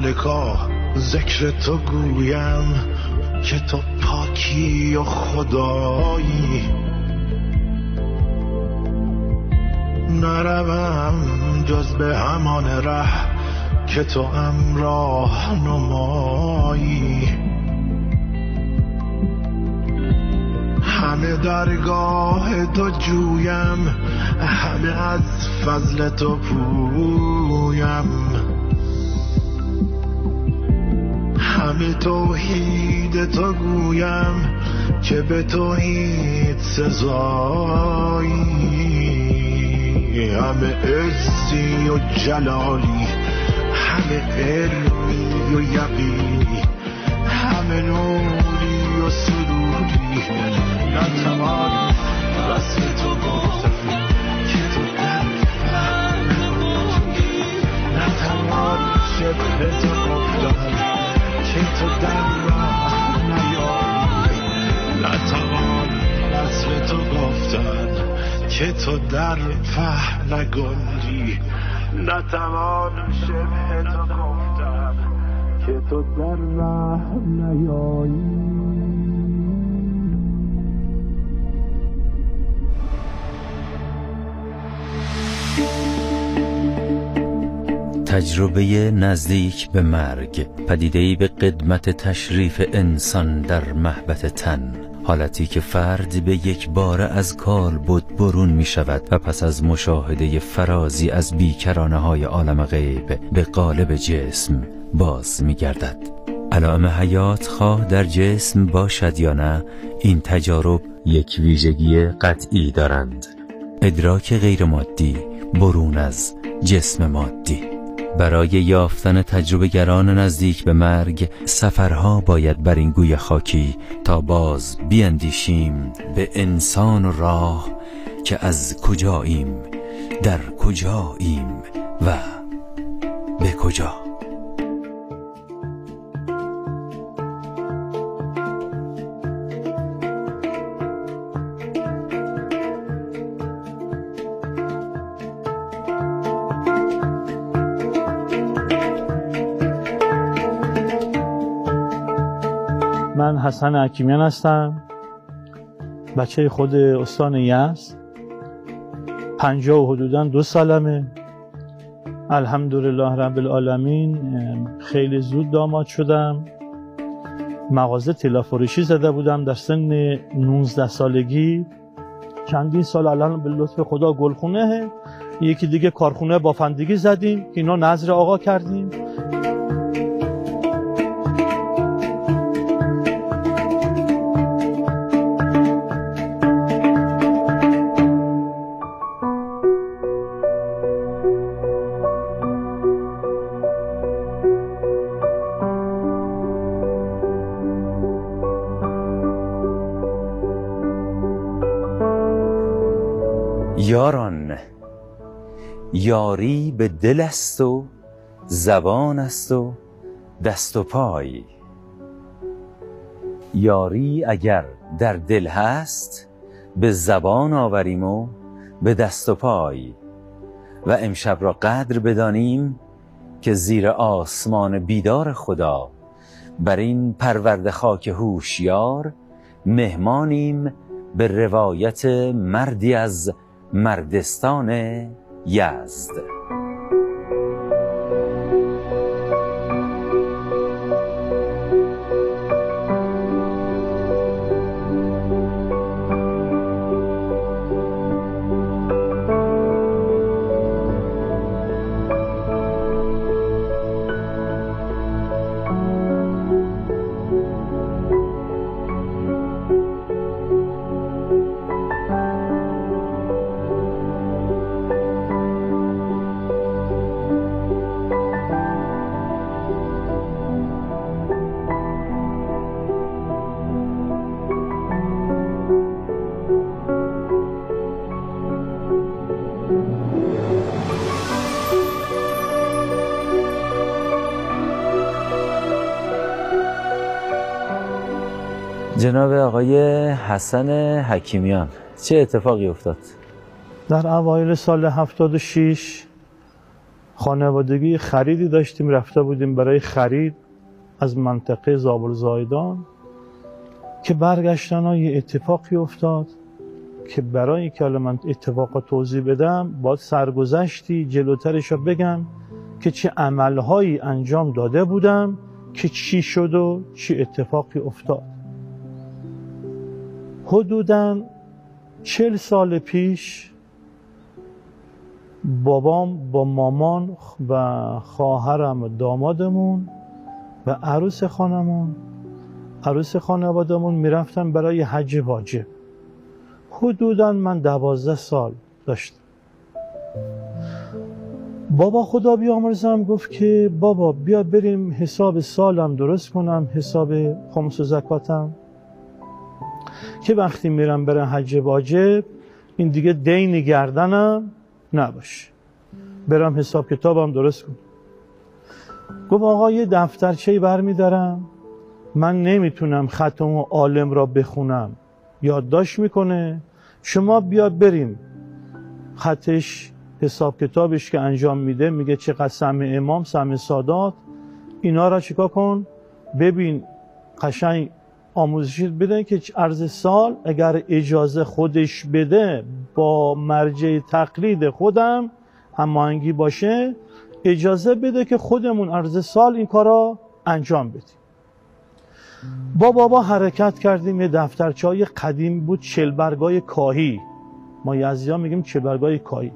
ملکا ذکر تو گویم که تو پاکی و خدایی. نروم جز به همان ره که تو راه نمایی. همه درگاه تو جویم، همه از فضل تو پویم. همه توحید تو گویم که به توحید سزایی. همه عزی و جلالی، همه علمی و یقینی، همه نوری و سروری. نتوان وصف تو گفتن که تو در فهم نمانی. نتوان شبه تو گفتن که تو در راه نیایی. نتوان وصف تو گفتن که تو در فهم نگنجی. نتوان شبه تو گفتن که تو در راه نیایی. تجربه نزدیک به مرگ، پدیده‌ای به قدمت تشریف انسان در مهبط تن، حالتی که فرد به یک باره از کالبد برون می شود و پس از مشاهده فرازی از بیکرانه‌های عالم غیب به قالب جسم باز می گردد. علائم حیات خواه در جسم باشد یا نه، این تجارب یک ویژگی قطعی دارند: ادراک غیر مادی برون از جسم مادی. برای یافتن تجربه گران نزدیک به مرگ سفرها باید بر این گوی خاکی تا باز بیندیشیم به انسان و راه که از کجاییم، در کجاییم و به کجا. من حسن حکیمیان هستم، بچه خود استان یزد. 50 و حدوداً 2 سالمه. الحمدلله رب العالمین خیلی زود داماد شدم. مغازه طلا فروشی زده بودم در سن 19 سالگی. چندین سال الان به لطف خدا گلخونه، یکی دیگه کارخونه بافندگی زدیم، اینا نذر آقا کردیم. یاران، یاری به دل است و زبان است و دست و پای. یاری اگر در دل هست به زبان آوریم و به دست و پای. و امشب را قدر بدانیم که زیر آسمان بیدار خدا بر این پرورد خاک هوشیار مهمانیم به روایت مردی از مردستان یزد. جناب آقای حسن حکیمیان، چه اتفاقی افتاد؟ در اوایل سال 76 خانوادگی خریدی داشتیم، رفته بودیم برای خرید از منطقه زابلزایدان که برگشتن ها یه اتفاقی افتاد که برای که من اتفاق توضیح بدم باید سرگذشتی جلوترش رو بگم که چه عملهایی انجام داده بودم که چی شد و چی اتفاقی افتاد. حدوداً 40 سال پیش بابام با مامان و خواهرم و دامادمون و عروس خانوادمون میرفتن برای حج واجب. حدوداً من 12 سال داشتم. بابا خدا بیامرزم گفت که بابا بیا بریم حساب سالم درست کنم، حساب خمس و زکاتم، که وقتی میرم برای حج واجب این دیگه دین گردنم نباشه، برم حساب کتابم درست کنم. گفت آقا یه دفترچه‌ای برمیدارم، من نمیتونم ختم عالم را بخونم، یادداشت میکنه، شما بیا بریم خطش حساب کتابش که انجام میده میگه چقدر سهم امام، سهم سادات، اینا را چیکار کن، ببین قشنگ آموزشی بده که عرض سال اگر اجازه خودش بده با مرجع تقلید خودم هماهنگی باشه، اجازه بده که خودمون عرض سال این کارا انجام بدیم. با بابا حرکت کردیم. یه دفترچه‌های قدیم بود، 40 برگای کاهی، ما یزدی‌ها میگیم 40 برگای کاهی.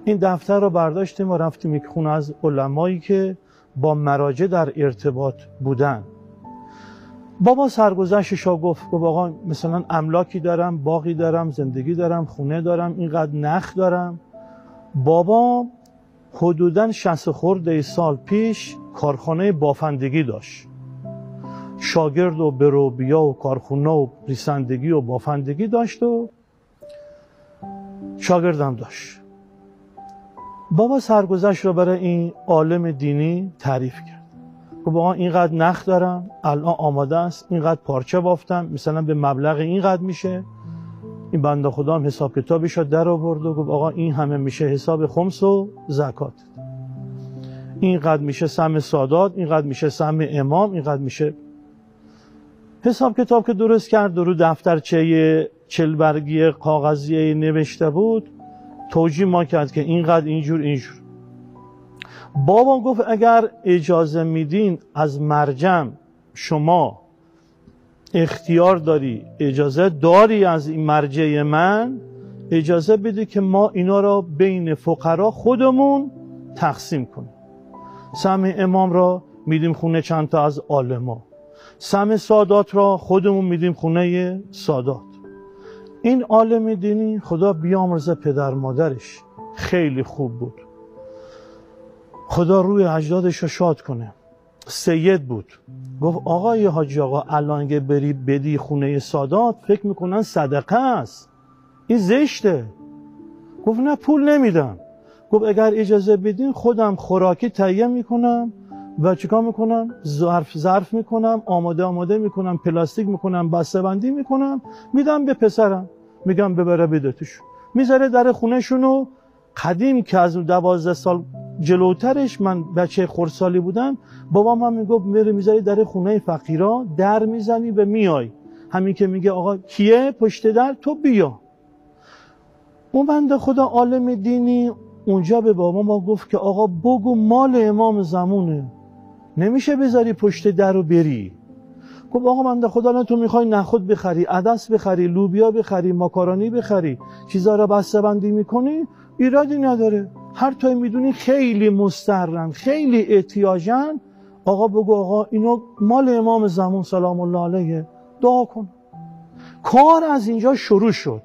این دفتر رو برداشتیم و رفتیم یک خونه از علمایی که با مراجع در ارتباط بودن. بابا سرگذشتش رو گفت آقا مثلا املاکی دارم، باغی دارم، زندگی دارم، خونه دارم، اینقدر نخ دارم. بابا حدوداً 60 خورده سال پیش کارخانه بافندگی داشت، شاگرد و بروبیا و کارخونه و ریسندگی و بافندگی داشت و شاگردم داشت. بابا سرگذشت رو برای این عالم دینی تعریف کرد. گفت آقا اینقدر نخ دارم، الان آماده است، اینقدر پارچه بافتم، مثلا به مبلغ اینقدر میشه. این بنده خدا هم حساب کتابش رو در آورد و گفت آقا این همه میشه حساب خمس و زکات، اینقدر میشه سهم سادات، اینقدر میشه سهم امام، اینقدر میشه. حساب کتاب که درست کرد رو دفترچه 40 برگی کاغذی نوشته بود، توجیه ما کرد که اینقدر اینجور. بابا گفت اگر اجازه میدین از مرجم شما اختیار داری، اجازه داری از این مرجع من اجازه بده که ما اینا را بین فقرا خودمون تقسیم کنیم. سهم امام را میدیم خونه چند تا از عالما، سهم سادات را خودمون میدیم خونه سادات. این عالم دینی خدا بیامرزه پدر مادرش خیلی خوب بود، خدا روی اجدادش رو شاد کنه، سید بود. گفت آقای حاجی آقا الان که بری بدی خونه سادات فکر میکنن صدقه است، این زشته. گفت نه پول نمیدم. گفت اگر اجازه بدین خودم خوراکی تهیه میکنم و چیکار میکنم، ظرف میکنم، آماده میکنم، پلاستیک میکنم، بسته بندی میکنم، میدم به پسرم، میگم ببره بدتش، میذاره در خونه شونو. قدیم که از 12 سال جلوترش من بچه خردسالی بودم، بابام هم میگفت میره میذاری در خونه فقیرا، در میزنی و میای، همین که میگه آقا کیه پشت در تو بیا. اون بنده خدا عالم دینی اونجا به بابا ما گفت که آقا بگو مال امام زمونه، نمیشه بذاری پشت در رو بری. گفت آقا بنده خدا نه تو میخوای نخود بخری، عدس بخری، لوبیا بخری، ماکارونی بخری، چیزا رو بسته بندی میکنی، ایرادی نداره. هر توی میدونی خیلی مضطرن، خیلی احتیاجن، آقا بگو آقا اینو مال امام زمان سلام الله علیه، دعا کن. کار از اینجا شروع شد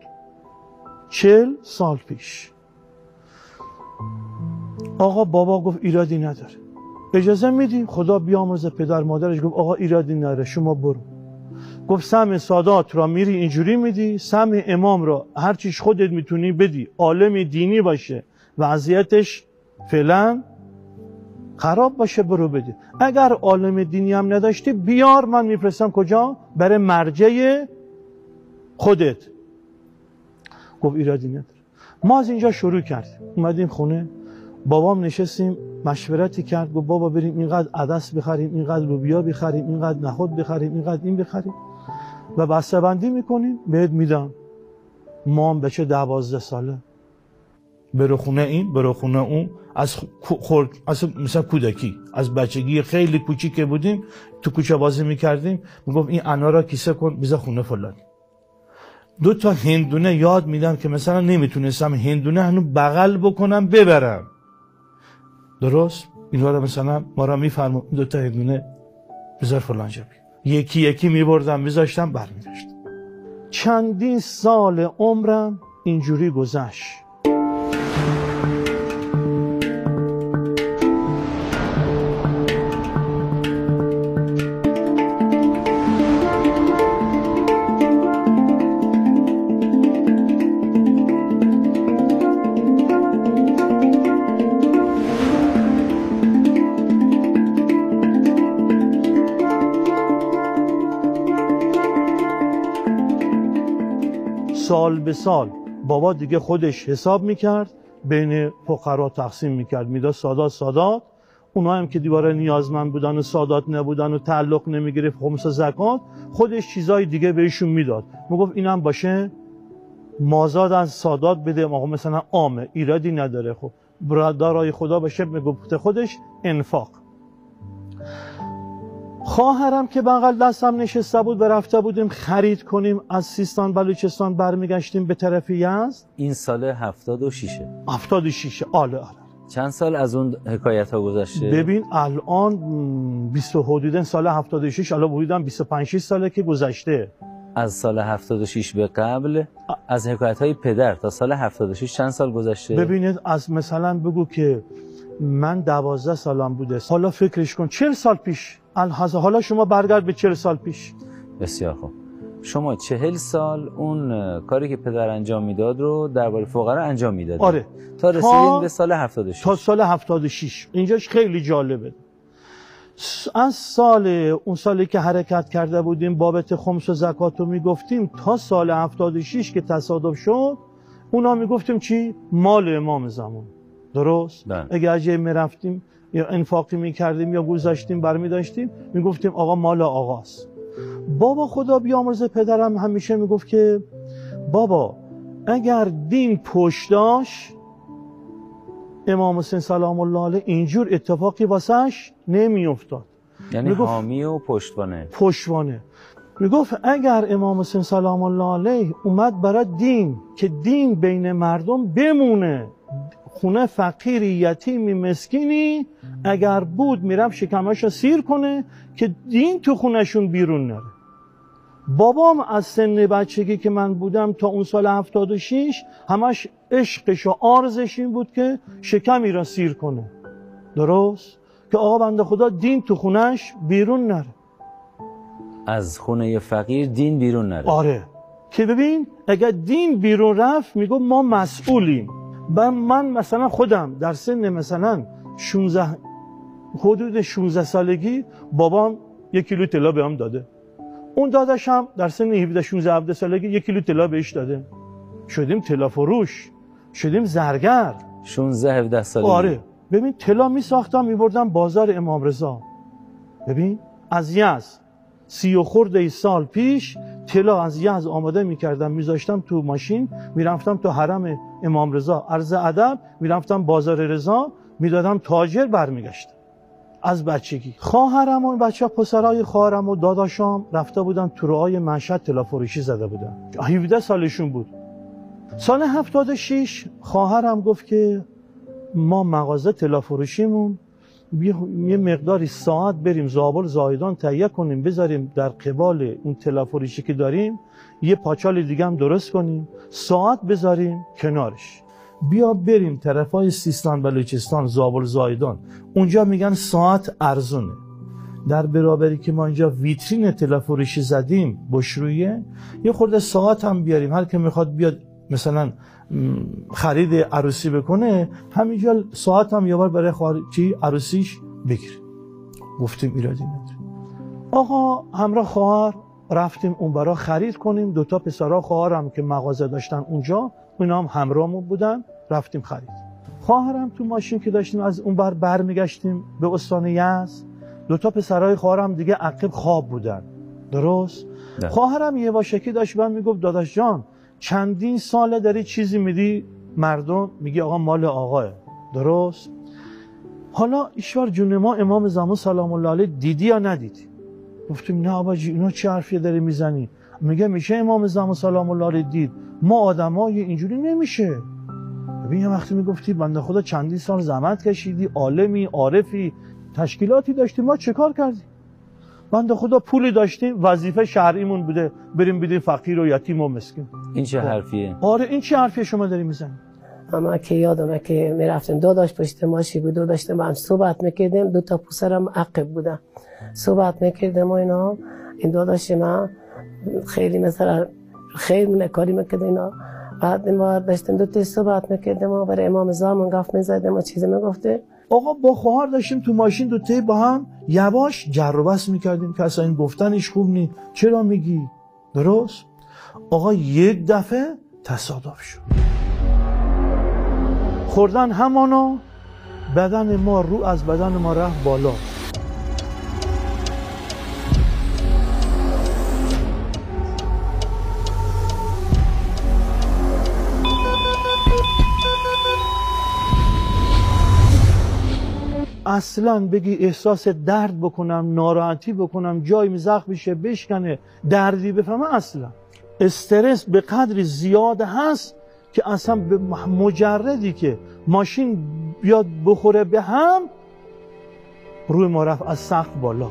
40 سال پیش. آقا بابا گفت ایرادی نداره، اجازه میدی؟ خدا بیامرزه پدر مادرش گفت آقا ایرادی نداره شما برو. گفت سهم سادات را میری اینجوری میدی، سهم امام را هر چیش خودت میتونی بدی، عالم دینی باشه وضعیتش فعلا خراب باشه برو بدی. اگر عالم دینی هم نداشتی بیار، من میفرستم کجا؟ برای مرجع خودت. گفت ایرادی نداره. ما از اینجا شروع کردیم، اومدیم خونه. بابام نشستیم مشورتی کرد، گفت بابا بریم اینقدر عدس بخریم، اینقدر لوبیا بخریم، اینقدر نخود بخریم، اینقدر این بخریم و بسته‌بندی میکنیم بهت میدم. ما هم بچه 12 ساله برو خونه این برو خونه اون، از مثلا کودکی از بچگی خیلی کوچیک بودیم تو کوچه بازی میکردیم، میگفت این انارا کیسه کن بذار خونه فلان. 2 تا هندونه یاد میدم که مثلا نمیتونستم هندونه هنو بغل بکنم ببرم، درست اینا رو مثلا ما را میفرمون 2 تا هندونه بذار فلان جا یکی یکی میبردم میذاشتم برمیداشتم. چندین سال عمرم اینجوری گذشت. سال به سال بابا دیگه خودش حساب میکرد بین فقرا تقسیم میکرد، میداد سادات. اونا هم که دیواره نیازمند بودن و سادات نبودن و تعلق نمیگرفت خمس و زکات، خودش چیزای دیگه بهشون میداد. میگفت اینم باشه مازاد از سادات بده، آقا مثلا عامه ایرادی نداره، خب برادرای خدا باشه، میگفت خودش انفاق. خواهرم که بغل دستم نشسته بود و رفته بودیم خرید کنیم از سیستان بلوچستان برمیگشتیم به طرف یزد. این سال 76 آره. چند سال از اون حکایت ها گذشته؟ ببین الان 20 حدوداً سال 76 الان حدوداً 25 ساله که گذشته. از سال 76 به قبل از حکایت های پدر تا سال 76 چند سال گذشته؟ ببینید از مثلا بگو که من 12 سالم بوده، حالا فکرش کن 40 سال پیش، حالا شما برگرد به 40 سال پیش. بسیار خوب. شما 40 سال اون کاری که پدر انجام میداد رو درباره فقرا انجام میداد. آره. تا رسیدیم به سال 76. تا سال 76. اینجاش خیلی جالبه. از اون سالی که حرکت کرده بودیم بابت خمس و زکات رو میگفتیم تا سال 76 که تصادف شد، اونا میگفتیم چی؟ مال امام زمان. درست؟ اگه جایی میرفتیم یا انفاقی میکردیم یا گذاشتیم برمیداشتیم میگفتیم آقا مال آقاست. بابا خدا بیامرزه پدرم همیشه میگفت که بابا اگر دین پشت داشت امام حسین سلام الله علیه اینجور اتفاقی واسش نمیافتاد. یعنی حامی و پشتوانه. میگفت اگر امام حسین سلام الله علیه اومد برای دین که دین بین مردم بمونه، خونه فقیری یتیمی مسکینی اگر بود میرفت شکمش سیر کنه که دین تو خونهشون بیرون نره. بابام از سن بچگی که من بودم تا اون سال 76 همش عشقش و آرزش این بود که شکمی را سیر کنه. درست؟ که آقا بنده خدا دین تو خونهش بیرون نره، از خونه فقیر دین بیرون نره. آره. که ببین اگر دین بیرون رفت میگم ما مسئولیم. من مثلا خودم در سن مثلا 16 حدود 16 سالگی بابام 1 کیلو طلا بهم داده. اون داداش هم در سن 17 16 سالگی 1 کیلو طلا بهش داده. شدیم طلا فروش، شدیم زرگر. 16 17 سالگی. آره. ببین طلا میساختم میبردم بازار امام رضا. ببین از یزد 30 خورده سال پیش طلا از یزد آماده میکردم میذاشتم تو ماشین میرفتم تو حرم امام رضا عرض ادب، میرفتم بازار رضا میدادم تاجر برمیگشتم. از بچگی خواهرم و بچه پسرای خواهرم و داداشام رفته بودن تو راهای مشهد طلا فروشی زده بودن. 17 سالشون بود. سال 76 خواهرم گفت که ما مغازه طلا فروشیمون یه مقداری ساعت بریم زابل زایدان تهیه کنیم بذاریم در قبال اون طلا فروشی که داریم، یه پاچال دیگه هم درست کنیم ساعت بذاریم کنارش، بیا بریم طرفای سیستان بلوچستان زابل زایدان، اونجا میگن ساعت ارزونه. در برابری که ما اینجا ویترین طلا فروشی زدیم بشرویه، یه خورده ساعت هم بیاریم، هر که میخواد بیاد مثلا خرید عروسی بکنه همینجا ساعت هم یه بار برای عروسیش بگیره. گفتیم ایرادی نداره. آقا همراه خواهر رفتیم اون برا خرید کنیم. 2 تا پسرا خواهرم که مغازه داشتن اونجا اونا هم همراهمون بودن، رفتیم خرید. خواهرم تو ماشین که داشتیم از اون بر برمیگشتیم به استان یزد، 2 تا پسرای خواهرم دیگه عقب خواب بودن. درست؟ ده. خواهرم یه واشکی داشت من میگفت داداش جان چندین ساله داری چیزی میدی مردم، میگی آقا مال آقاه. درست؟ حالا ایشوار جون ما امام زمان سلام الله علیه دیدی یا ندیدی؟ گفتیم نه آباجی اینا چه حرفی داری میزنی؟ میگه میشه امام زمان سلام الله علیه دید، ما آدمای اینجوری نمیشه. ببین یه وقتی میگفتی بنده خدا چندین سال زحمت کشیدی، عالمی، عارفی، تشکیلاتی داشتی، ما چه کار کردیم؟ بنده خدا پولی داشتیم، وظیفه شرعیمون بوده بریم بدیم فقیر و یتیم و مسکین. این چه حرفیه؟ آره این چه حرفیه شما داری میزنی؟ اما که یادمه که میرفتیم داداش پشت ماشین بود، داشتیم با هم صحبت میکردیم، 2 تا پسرم عقب بودن صحبت میکردیم و اینا. این داداش من خیلی مثلا خیلی کاری میکرد اینا. بعد ما داشتیم 2 تا صحبت میکردیم و برای امام زمان گفت میزدیم و چیزی میگفته. آقا با خواهر داشتیم تو ماشین 2 تا با هم یواش جر و بحث میکردیم که اصلا این گفتنش خوب نیست، چرا میگی؟ درست؟ آقا یک دفعه تصادف شد، خوردن همانا، بدن ما رو از بدن ما رفت بالا. اصلا بگی احساس درد بکنم، ناراحتی بکنم، جایی زخم بشه بشکنه، دردی بفهمم، اصلا استرس به قدری زیاد هست که اصلا به مجردی که ماشین بیاد بخوره به هم روی ما رفت از سقف بالا.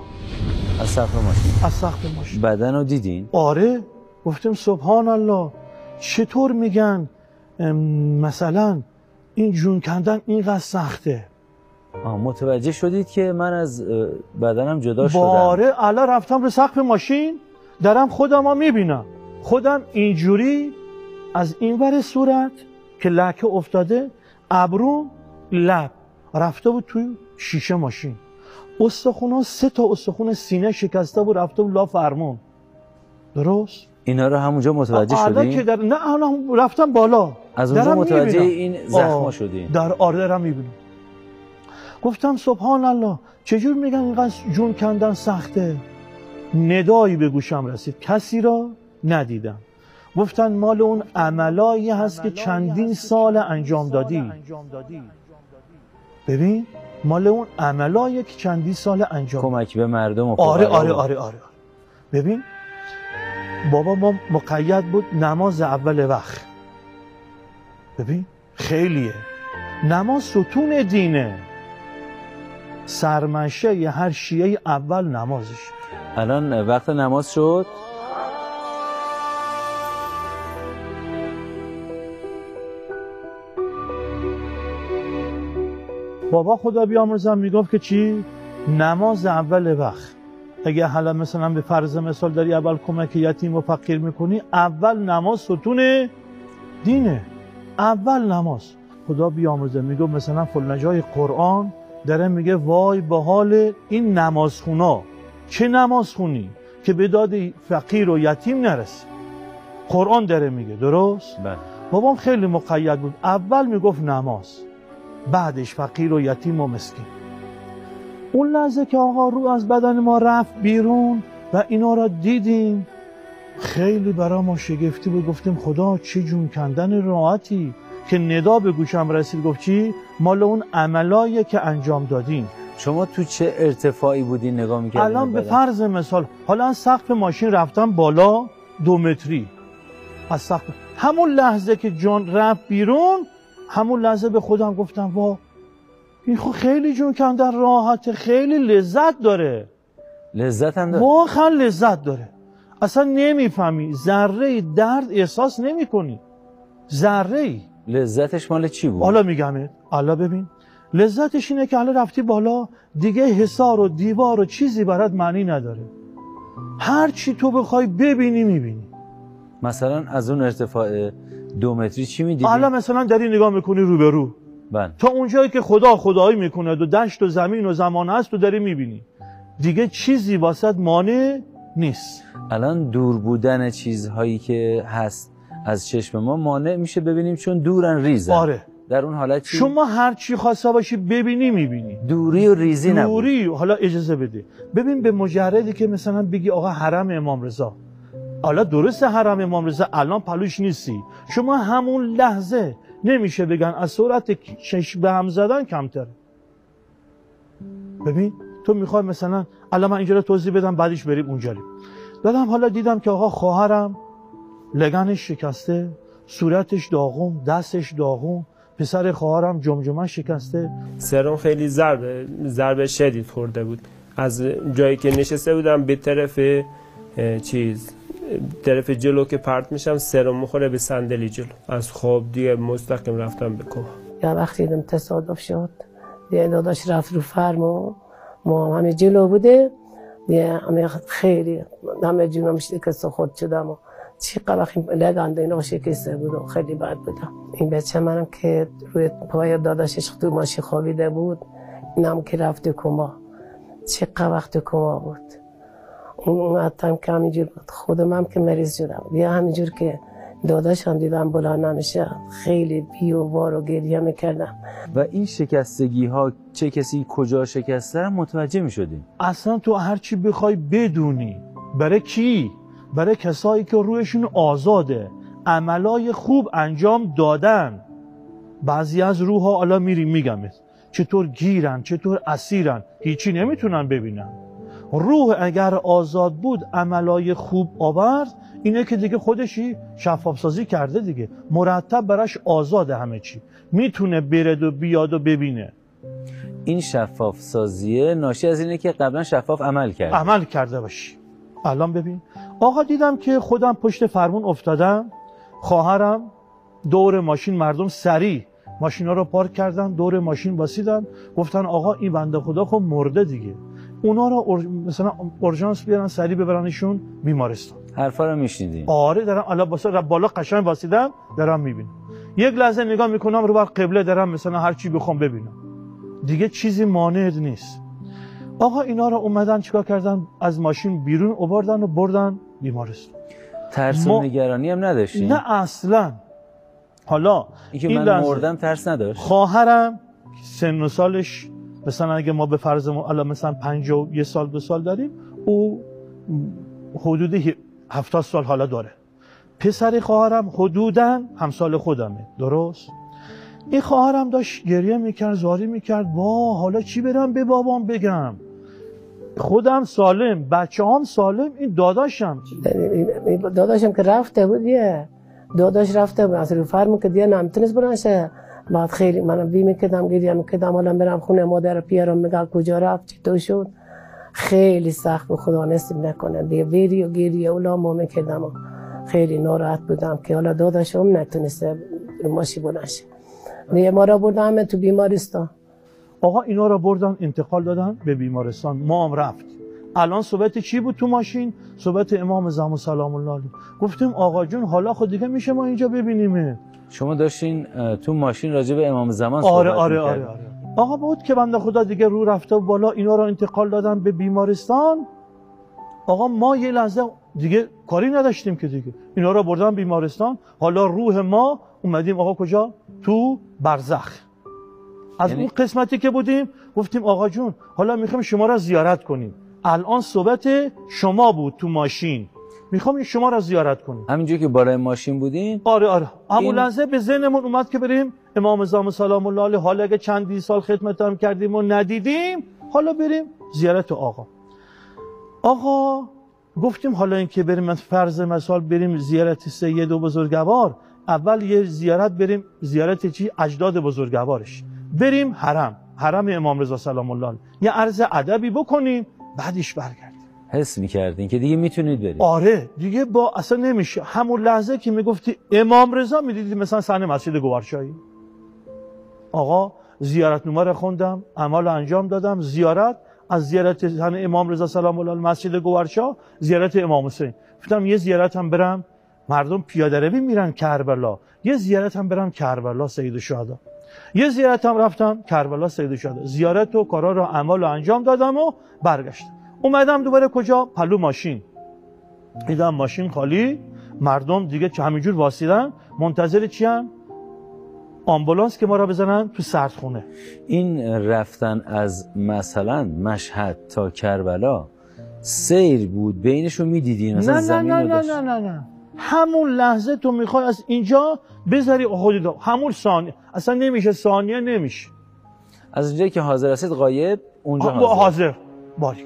از سقف ماشین؟ از سقف ماشین. بدن رو دیدین؟ آره گفتم سبحان الله، چطور میگن مثلا این جون کندن اینقدر سخته؟ متوجه شدید که من از بدنم جدا شدم؟ آره الان رفتم به سقف ماشین دارم خودم رو میبینم، خودم اینجوری از این ور صورت که لکه افتاده، ابرو، لب رفته بود توی شیشه ماشین، استخونا 3 تا استخون سینه شکسته بود رفته بود لا فرمون. درست؟ اینا رو همونجا متوجه شدین؟ که نه الان رفتم بالا از اونجا متوجه این زخما شدین؟ آره دارم میبینم. گفتم سبحان الله، چجور میگن اینقدر جون کندن سخته؟ ندایی به گوشم رسید، کسی را ندیدم. گفتن مال اون عملایی هست که چندین سال انجام دادی. ببین مال اون عملایی که چندین سال انجام دادی، کمک به مردم و آره. ببین بابا ما مقید بود نماز اول وقت. ببین خیلیه، نماز ستون دینه، سرمنشه هر شیعه اول نمازش. الان وقت نماز شد. بابا خدا بیامرزم میگفت که چی؟ نماز اول وقت. اگه حالا مثلا به فرض مثال داری اول کمک یتیم و فقیر میکنی، اول نماز ستون دینه، اول نماز. خدا بیامرزه میگفت مثلا فلان جای قرآن داره میگه وای به حال این نمازخونا، چه نمازخونی که به داد فقیر و یتیم نرسی. قرآن داره میگه. درست؟ بله. بابام خیلی مقید بود، اول میگفت نماز، بعدش فقیر و یتیم و مسکین. اون لحظه که آقا رو از بدن ما رفت بیرون و اینا را دیدیم، خیلی برای ما شگفتی بود. گفتیم خدا چه جون کندن راحتی که ندا به گوشم رسید. گفت چی؟ مال اون عملایی که انجام دادیم. شما تو چه ارتفاعی بودین نگاه میکردین؟ الان به فرض مثال حالا از سقف ماشین رفتم بالا 2 متری از سقف. همون لحظه که جان رفت بیرون، همون لحظه به خودم گفتم وا این خود خیلی جون کندن راحته، خیلی لذت داره. لذت هم داره؟ واقعا لذت داره. اصلا نمیفهمی، ذره درد احساس نمی کنی، ذره ای. لذتش مال چی بود؟ حالا میگم، حالا ببین لذتش اینه که حالا رفتی بالا دیگه حصار و دیوار و چیزی برات معنی نداره، هر چی تو بخوای ببینی میبینی. مثلا از اون ارتفاع 2 متری چی میدیدی؟ حالا مثلا داری نگاه میکنی رو به رو، بله، تا اونجایی که خدا خدایی میکنه و دشت و زمین و زمان هست تو داری میبینی، دیگه چیزی واسط مانع نیست. الان دور بودن چیزهایی که هست از چشم ما مانع میشه ببینیم چون دورن ریزن. آره در اون حالت شما هر چی خواسته باشی ببینی میبینی. دوری و ریزی نبود. دوری. حالا اجازه بده ببین، به مجردی که مثلا بگی آقا حرم امام رضا، حالا درسته حرم امام رضا الان پلوش نیستی، شما همون لحظه نمیشه بگن از سرعت چشم به هم زدن کمتره. ببین تو میخوای مثلا الان من اینجا رو توضیح بدم بعدش بریم اونجا دادم. حالا دیدم که آقا خواهرم لگنش شکسته، صورتش داغون، دستش داغون، پسر خواهرم جمجمه شکسته. سرم خیلی ضربه شدید خورده بود. از جایی که نشسته بودم به طرف جلو که پرت میشم سرم میخوره به صندلی جلو. از خواب دیگه مستقیم رفتم به کوه. یا وقتی دیدم تصادف شد دیگه داداش رفت رو فرمو، ما همه جلو بوده دیگه، همه خیلی همه جونم شکسته خود شدم و چقدر وقتی لگنده اینا شکسته بود و خیلی بد بودم. این بچه منم که روی پای داداشش تو ماشین خوابیده بود، اینم که رفت کما، چقدر وقت کما بود. اون حتم که همینجور بود. خودم هم که مریض شدم بیا همینجور که داداشم دیدم بلند نمیشه، خیلی بیوار و گریه میکردم. و این شکستگی ها چه کسی کجا شکسته رو متوجه میشدیم؟ اصلا تو هر چی بخوای بدونی. برای کی؟ برای کسایی که رویشون آزاده، عملای خوب انجام دادن. بعضی از روح ها حالا میریم میگم چطور گیرن، چطور اسیرن، هیچی نمیتونن ببینن. روح اگر آزاد بود عملای خوب آورد، اینه که دیگه خودشی شفاف سازی کرده دیگه، مرتب براش آزاده، همه چی میتونه برد و بیاد و ببینه. این شفاف سازیه ناشی از اینه که قبلا شفاف عمل کرده باشی. الان ببین آقا دیدم که خودم پشت فرمون افتادم، خواهرم دور ماشین، مردم سریع ماشینا رو پارک کردن، دور ماشین باسیدن، گفتن آقا این بنده خدا خب مرده دیگه، اونا رو مثلا اورژانس بیارن سریع ببرنشون بیمارستان. حرفا رو میشنیدین؟ آره دارم الان بالا قشنگ واسیدم دارم میبینم. یک لحظه نگاه میکنم رو بر قبله، دارم مثلا هر چی بخوام ببینم دیگه، چیزی مانع نیست. آقا اینا رو اومدن چیکار کردن؟ از ماشین بیرون آوردن و بردن بیمارستان. ترس و نگرانی هم نداشتین؟ نه اصلا. حالا این من مردم ترس نداشت. خواهرم سن و سالش مثلا اگه ما به فرض الان مثلا 51 سال 2 سال داریم، او حدود 70 سال حالا داره. پسر خواهرم حدوداً همسال خودمه، درست؟ این خواهرم داشت گریه میکرد، زاری میکرد، حالا چی برم به بابام بگم؟ خودم سالم، بچه‌هام سالم، این داداشم که رفته بود یه داداش رفته بود از رو فرمون که دیگه نمیتونست برنشه. بعد خیلی منم بی میکردم، گریه میکردم، حالا برم خونه مادر پیرم میگم کجا رفت، چطور شد. خیلی سخت بود، خدا نصیب نکنه دیگه بری و گریه اولا ما میکردم و خیلی ناراحت بودم که حالا داداشم نتونسته ماشی برنشه. دیگه ما را بردن تو بیمارستان. آقا اینا را بردن انتقال دادن به بیمارستان، ما هم رفت. الان صحبت چی بود تو ماشین؟ صحبت امام زمان سلام الله علیه. گفتیم آقا جون حالا خود دیگه میشه ما اینجا ببینیم. شما داشتین تو ماشین راجع به امام زمان صحبت آره. آقا بود که بنده خدا دیگه رو رفته بالا، اینا را انتقال دادن به بیمارستان. آقا ما یه لحظه دیگه کاری نداشتیم که دیگه اینا را بردن بیمارستان. حالا روح ما اومدیم آقا کجا؟ تو برزخ. از اون قسمتی که بودیم گفتیم آقا جون حالا میخوایم شما را زیارت کنیم. الان صحبت شما بود تو ماشین، میخوام شما را زیارت کنیم. همینجوری که بالای ماشین بودین؟ آره. همون لحظه به ذهنمون اومد که بریم امام زمان سلام الله علیه، حالا اگه چندی سال خدمت هم کردیم و ندیدیم، حالا بریم زیارت آقا گفتیم حالا اینکه بریم فرض مثال بریم زیارت سید و بزرگوار، اول یه زیارت بریم زیارت چی؟ اجداد بزرگوارش، بریم حرم امام رضا سلام الله علیه، یه عرض ادبی بکنیم، بعدش برگردیم. حس می‌کردین که دیگه میتونید برید؟ آره دیگه با اصلا نمیشه. همون لحظه که میگفتی امام رضا میدیدی مثلا صحنه مسجد گوهرشاهی. آقا زیارت نامه رو خوندم، اعمال انجام دادم، زیارت از زیارت امام رضا سلام الله علیه مسجد گوهرشاه، زیارت امام حسین. گفتم یه زیارت هم برم، مردم پیاده روی میرن کربلا، یه زیارت هم برم کربلا سید الشهدا. یه زیارت هم رفتم کربلا سید الشهدا، زیارت و کارا رو اعمال انجام دادم و برگشتم. اومدم دوباره کجا؟ پلو ماشین. دیدم ماشین خالی، مردم دیگه همینجور واسیدن، منتظر چی ان؟ آمبولانس که ما را بزنن تو سردخونه. این رفتن از مثلا مشهد تا کربلا سیر بود، بینشو میدیدین مثلا زمین رو داشت؟ نه همون لحظه تو میخوای از اینجا بذاری احد، همون ثانیه، اصلا نمیشه، ثانیه نمیشه. از اونجایی که حاضر هستید غایب، اونجا حاضر. باریک.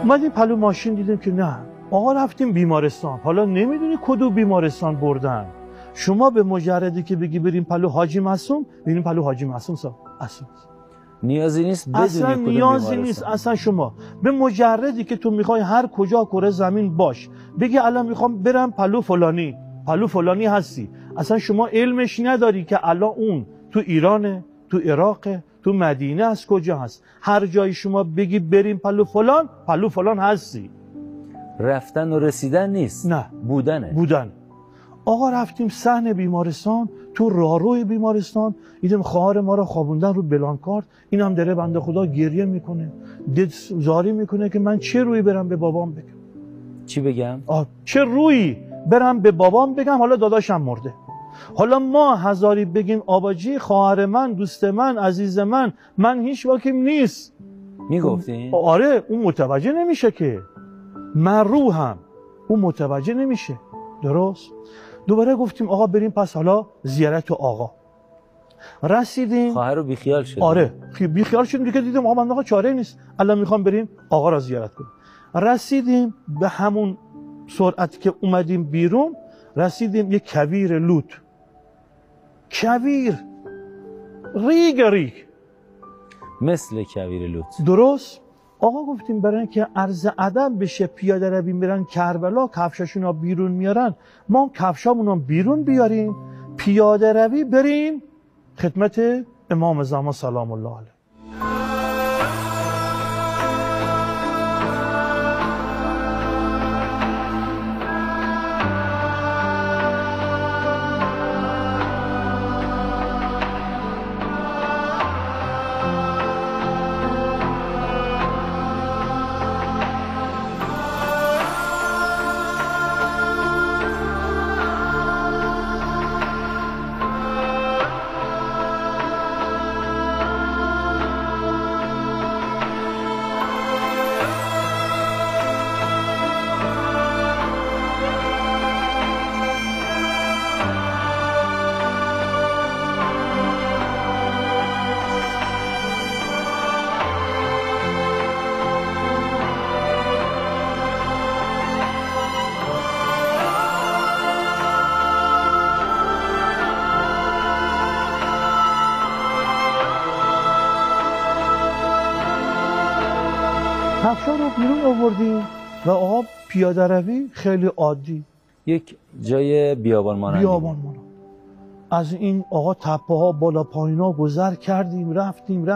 اومدیم پلو ماشین دیدیم که نه آقا رفتیم بیمارستان، حالا نمیدونی کدوم بیمارستان بردن. شما به مجردی که بگی بریم پلو حاجی معصوم، بریم پلو حاجی معصوم اصلا نیازی نیست بدونی اصلا کدوم نیازی نیست. اصلا شما به مجردی که تو میخوای هر کجا کره زمین باش بگی الان میخوام برم پلو فلانی هستی، اصلا شما علمش نداری که الان اون تو ایرانه، تو عراقه، تو مدینه، از کجا هست. هر جای شما بگی بریم پلو فلان هستی. رفتن و رسیدن نیست، نه بودن. آقا رفتیم صحن بیمارستان، تو راهروی بیمارستان دیدم خواهر ما رو خوابوندن رو بلانکارد، این هم داره بنده خدا گریه میکنه، زاری میکنه که من چه روی برم به بابام بگم. چی بگم؟ چه روی برم به بابام بگم حالا داداشم مرده. حالا ما هزاری بگیم آباجی خواهر من، دوست من، عزیز من هیچ واکیم نیست. میگفتین؟ آره اون متوجه نمیشه که من روحم، اون متوجه نمیشه. درست؟ دوباره گفتیم آقا بریم پس حالا زیارت آقا. رسیدیم خواهر رو بیخیال شدیم. آره بیخیال شدیم دیگه، دیدیم آقا من آقا چاره نیست، الان میخوام بریم آقا را زیارت کنیم. رسیدیم به همون سرعتی که اومدیم بیرون، رسیدیم یه کویر لوت، کویر ریگ مثل کویر لوت. درست؟ آقا گفتیم برای اینکه عرض ادب بشه پیاده روی میرن کربلا، کفشاشون رو بیرون میارن، ما کفشامون رو بیرون بیاریم، پیاده روی بریم خدمت امام زمان سلام الله علیه. کفشا رو بیرون آوردیم و آقا پیاده روی خیلی عادی، یک جای بیابان مانند. از این آقا تپه ها بالا پایین ها گذر کردیم، رفتیم.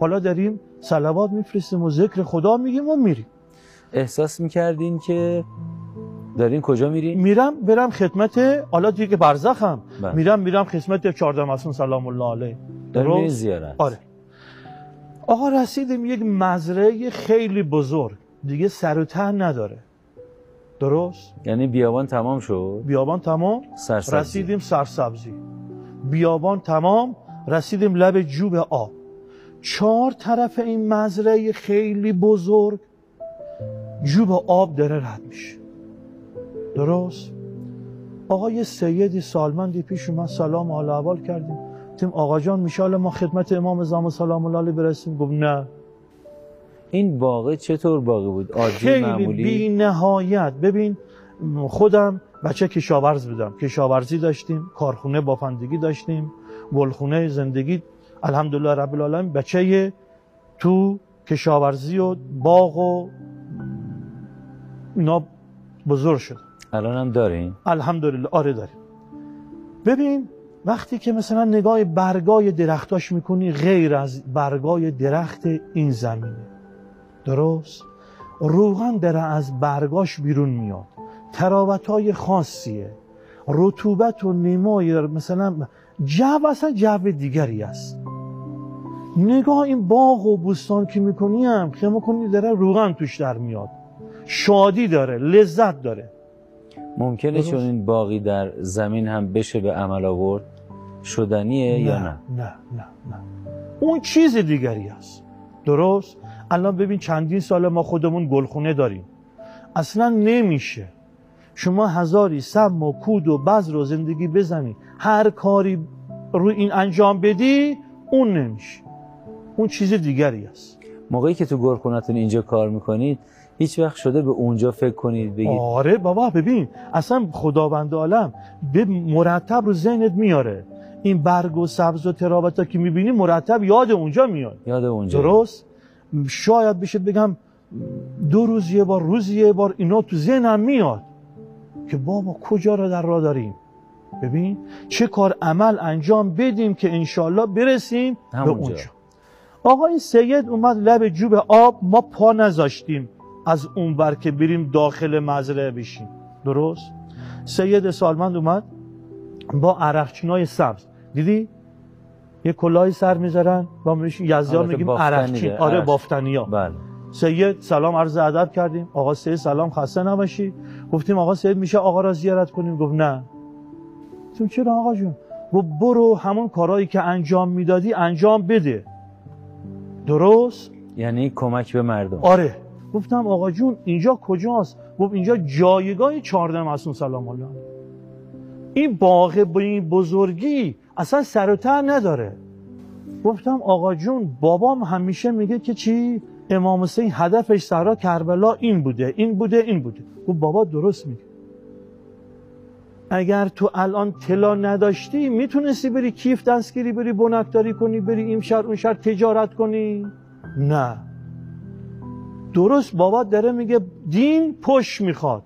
حالا داریم صلوات میفرستیم و ذکر خدا میگیم و میریم. احساس میکردین که دارین کجا میرین؟ برم خدمت، حالا دیگه برزخم میرم خدمت 14 معصوم سلام الله علیه. داریم زیارت. آره. آقا رسیدیم یک مزرعه خیلی بزرگ، دیگه سر و ته نداره. درست؟ یعنی بیابان تمام شد؟ بیابان تمام، سرسبزی. رسیدیم سرسبزی. بیابان تمام، رسیدیم لب جوب آب. 4 طرف این مزرعه خیلی بزرگ جوب آب داره رد میشه. درست؟ آقا یه سیدی سالمندی پیش اومد، سلام حال احوال کردیم، گفتیم آقا جان میشاله ما خدمت امام زمان سلام الله علیه برسیم. گفت نه. این باغ چطور باغی بود؟ عادی خیلی معمولی؟ بی نهایت. ببین خودم بچه کشاورز بودم، کشاورزی داشتیم، کارخونه بافندگی داشتیم، گلخونه زندگی، الحمدلله رب العالمین بچه تو کشاورزی و باغ و اینا بزرگ شد. الان هم دارین؟ الحمدلله آره داریم. ببین وقتی که مثلا نگاه برگای درختاش میکنی غیر از برگای درخت این زمینه، درست؟ روغن داره از برگاش بیرون میاد، تراوت‌های خاصیه، رطوبت و نمای مثلا اصلا جو دیگری است. نگاه این باغ و بوستان که میکنیم که میکنی داره روغن توش در میاد، شادی داره، لذت داره. ممکنه چون این باقی در زمین هم بشه به عمل آورد؟ شدنیه یا نه؟ نه اون چیز دیگری است. درست؟ الان ببین چندین سال ما خودمون گلخونه داریم، اصلا نمیشه شما هزاری سم و کود و بذر و زندگی بزنی هر کاری روی این انجام بدی اون نمیشه، اون چیز دیگری است. موقعی که تو گلخونتون اینجا کار میکنید هیچ وقت شده به اونجا فکر کنید بگید؟ آره بابا، ببین اصلا خداوند عالم به مرتب رو ذهنت میاره، این برگ و سبز و تراوتا که میبینی مرتب یاد اونجا میاد. یاد اونجا. درست؟ شاید بشه بگم 2 روز یه بار، روزی یه بار اینا تو ذهنم میاد که بابا کجا رو در راه داریم، ببین چه کار عمل انجام بدیم که انشالله برسیم به اونجا. آقای سید اومد لب جوب آب، ما پا نذاشتیم از اون بر که بریم داخل مزرعه بشیم. درست؟ سید سالمند اومد با عرقچینای سبز، دیدی؟ یه کلاهی سر میذارن با یزدیان میگیم عرقچین. آره بافتنیا. بله. سید سلام عرض ادب کردیم، آقا سید سلام خسته نباشی. گفتیم آقا سید میشه آقا را زیارت کنیم؟ گفت نه. گفتیم چرا آقا جون؟ گفت برو همون کارهایی که انجام میدادی انجام بده. درست؟ یعنی کمک به مردم. آره. گفتم آقا جون اینجا کجاست؟ گفت اینجا جایگاه 14 معصوم سلام الله علیه. این باغ با این بزرگی اصلا سر و ته نداره. گفتم آقا جون بابام همیشه میگه که چی؟ امام حسین هدفش صحرا کربلا این بوده، این بوده، این بوده. گفت بابا درست میگه. اگر تو الان طلا نداشتی میتونستی بری کیف دستگیری، بری بنکداری کنی، بری این شهر اون شهر تجارت کنی؟ نه. درست بابا داره میگه دین پشت میخواد،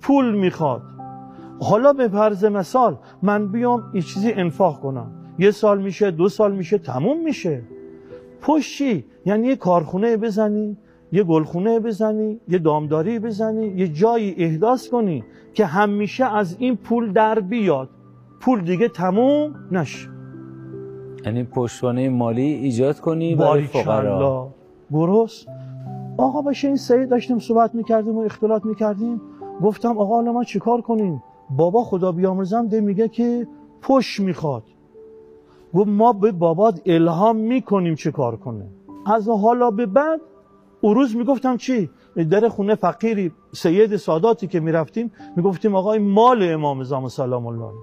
پول میخواد. حالا به فرض مثال من بیام این چیزی انفاق کنم، 1 سال میشه، 2 سال میشه، تموم میشه. پشت چی؟ یعنی یه کارخونه بزنی، یه گلخونه بزنی، یه دامداری بزنی، یه جایی احداث کنی که همیشه از این پول در بیاد، پول دیگه تموم نشه. یعنی پشتوانه مالی ایجاد کنی برای فقرا. درست؟ آقا باشه این سید داشتیم صحبت میکردیم و اختلاط میکردیم، گفتم آقا حالا ما چیکار کنیم؟ بابا خدا بیامرزم ده میگه که پشت میخواد. گفت ما به بابات الهام میکنیم چه کار کنه. از حالا به بعد اون روز میگفتم چی؟ در خونه فقیری سید ساداتی که میرفتیم میگفتیم آقا این مال امام زمان سلام الله علیه.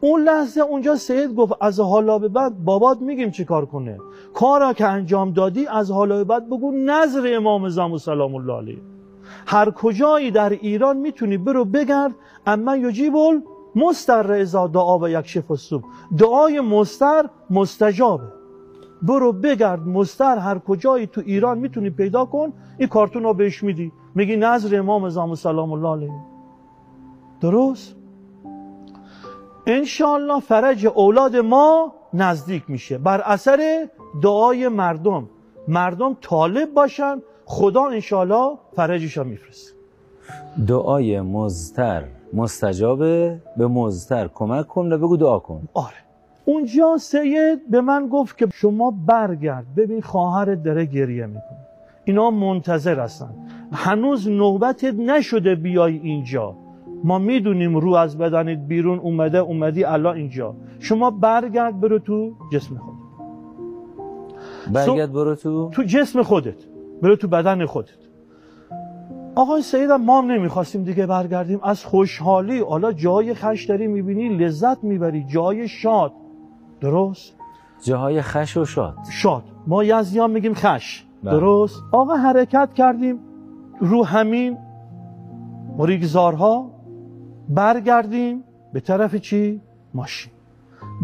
اون لحظه اونجا سید گفت از حالا به بعد بابات میگیم چه کار کنه، کارا که انجام دادی از حالا به بعد بگو نظر امام زمان سلام الله علیه. هر کجایی در ایران میتونی برو بگرد، اما یجیب المضطر اذا دعا و یکشف السوء. دعای مضطر مستجابه. برو بگرد مضطر هر کجایی تو ایران میتونی پیدا کن، این کارتون رو بهش میدی، میگی نظر امام زمان سلام الله علیه. درست؟ انشالله فرج اولاد ما نزدیک میشه بر اثر دعای مردم. مردم طالب باشن، خدا انشالله فرجش رو میفرسته. دعای مضطر مستجابه، به مضطر کمک کن و بگو دعا کن. آره. اونجا سید به من گفت که شما برگرد ببین خواهرت داره گریه میکنه، اینا منتظر هستن، هنوز نوبتت نشده بیای اینجا، ما میدونیم رو از بدنت بیرون اومدی الان اینجا، شما برگرد برو تو جسم خودت. برگرد برو تو جسم خودت، برو تو بدن خودت. آقای سید ما هم نمیخواستیم دیگه برگردیم، از خوشحالی حالا جای خش داری میبینی لذت میبری، جای شاد. درست؟ جاهای خش و شاد. ما یزدیان میگیم خش. بله. درست؟ آقا حرکت کردیم رو همین ریگزارها، برگردیم به طرف چی؟ ماشین.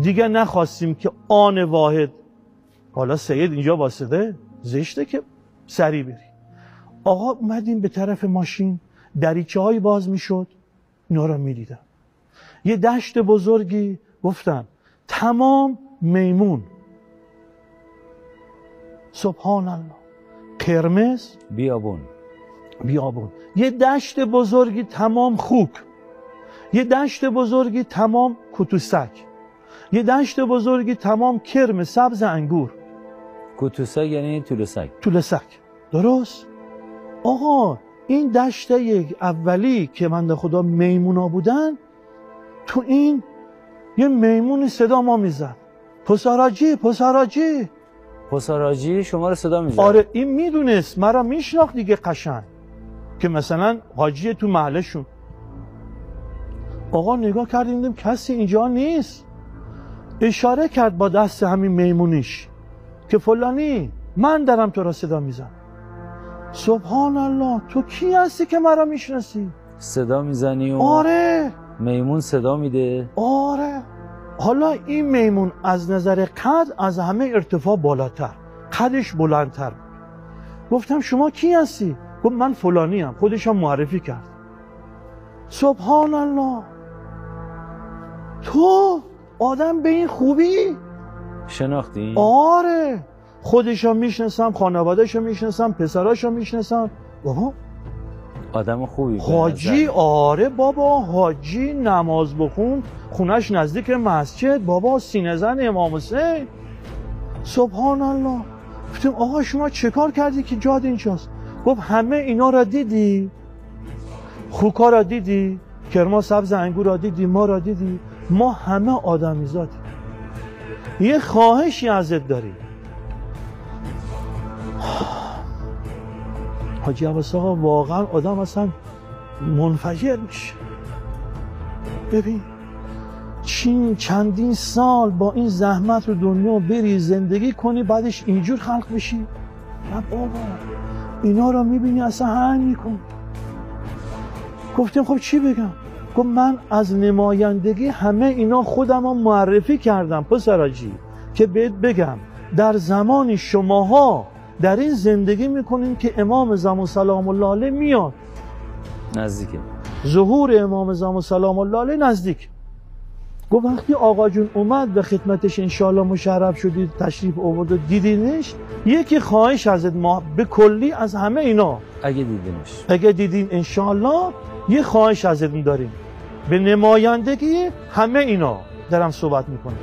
دیگه نخواستیم که آن واحد حالا سید اینجا واسطه زشته که سری بری. آقا اومدیم به طرف ماشین، دریچه های باز میشد، اینا رو میدیدم. یه دشت بزرگی گفتم تمام میمون، سبحان الله، قرمز، بیابون، یه دشت بزرگی تمام خوک، یه دشت بزرگی تمام کتوسک، یه دشت بزرگی تمام کرم سبز انگور. کتوسک یعنی طولسک، درست؟ آقا این دشت یک اولی که من خدا میمونا بودن، تو این یه میمون صدا ما میزد، پسراجی پسراجی پسراجی شما رو صدا میزد. آره این میدونست، مرا میشناخت دیگه قشنگ، که مثلا حاجی تو محلشون. آقا نگاه کردیم دیدیم کسی اینجا نیست، اشاره کرد با دست همین میمونیش که فلانی من دارم تو را صدا میزن. سبحان الله، تو کی هستی که مرا میشناسی؟ صدا میزنی و آره میمون صدا میده. آره. حالا این میمون از نظر قد از همه ارتفاع بالاتر، قدش بلندتر بود. گفتم شما کی هستی؟ گفت من فلانی ام، خودش هم معرفی کرد. سبحان الله، تو آدم به این خوبی؟ شناختی؟ آره، خودش هم میشناسم، خانواده‌ش هم میشناسم، پسراش هم میشناسم. بابا آدم خوبی حاجی، آره بابا حاجی، نماز بخون، خونش نزدیک مسجد، بابا سینه زن امام حسین. سبحان الله. گفتم آقا شما چه کار کردی که جاد اینجاست؟ گفت همه اینا را دیدی، خوکا را دیدی، کرما سبز انگور را دیدی، ما را دیدی، ما همه آدمی زادیم، یه خواهشی ازت داریم. حاجی عباس آقا واقعا آدم اصلا منفجر میشه. ببین چندین سال با این زحمت رو دنیا بری زندگی کنی، بعدش اینجور خلق بشی؟ نه بابا، اینا رو میبینی اصلا هنگ میکن. گفتیم خب چی بگم؟ گفت من از نمایندگی همه اینا خودم رو معرفی کردم پسراجی، که بهت بگم در زمانی شماها در این زندگی میکنین که امام زمان سلام الله علیه میاد، نزدیکه، ظهور امام زمان سلام الله علیه نزدیک. گفت وقتی آقا جون اومد به خدمتش انشالله مشرف شدید، تشریف آورد و دیدینش، یکی خواهش ازت، ما به کلی از همه اینا اگه دیدین انشالله یه خواهش ازت داریم، به نمایندگی همه اینا دارم صحبت میکنم.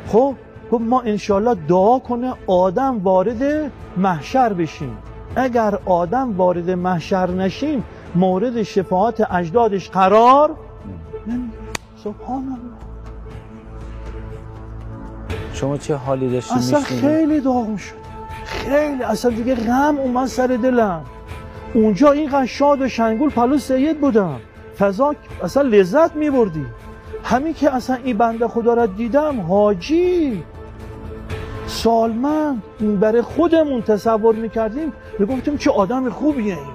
خب گفت ما انشالله دعا کنه آدم وارد محشر بشیم، اگر آدم وارد محشر نشیم مورد شفاعت اجدادش قرار نمیگیره. سبحان الله. شما چه حالی داشتید؟ اصلا خیلی داغون شد، خیلی اصلا دیگه غم اومد سر دلم. اونجا اینقدر شاد و شنگول پلو سید بودم، فضا اصلا لذت میبردی. همین که اصلا این بنده خدا را دیدم، حاجی سالمند، این برای خودمون تصور میکردیم، میگفتیم چه آدم خوبیه این.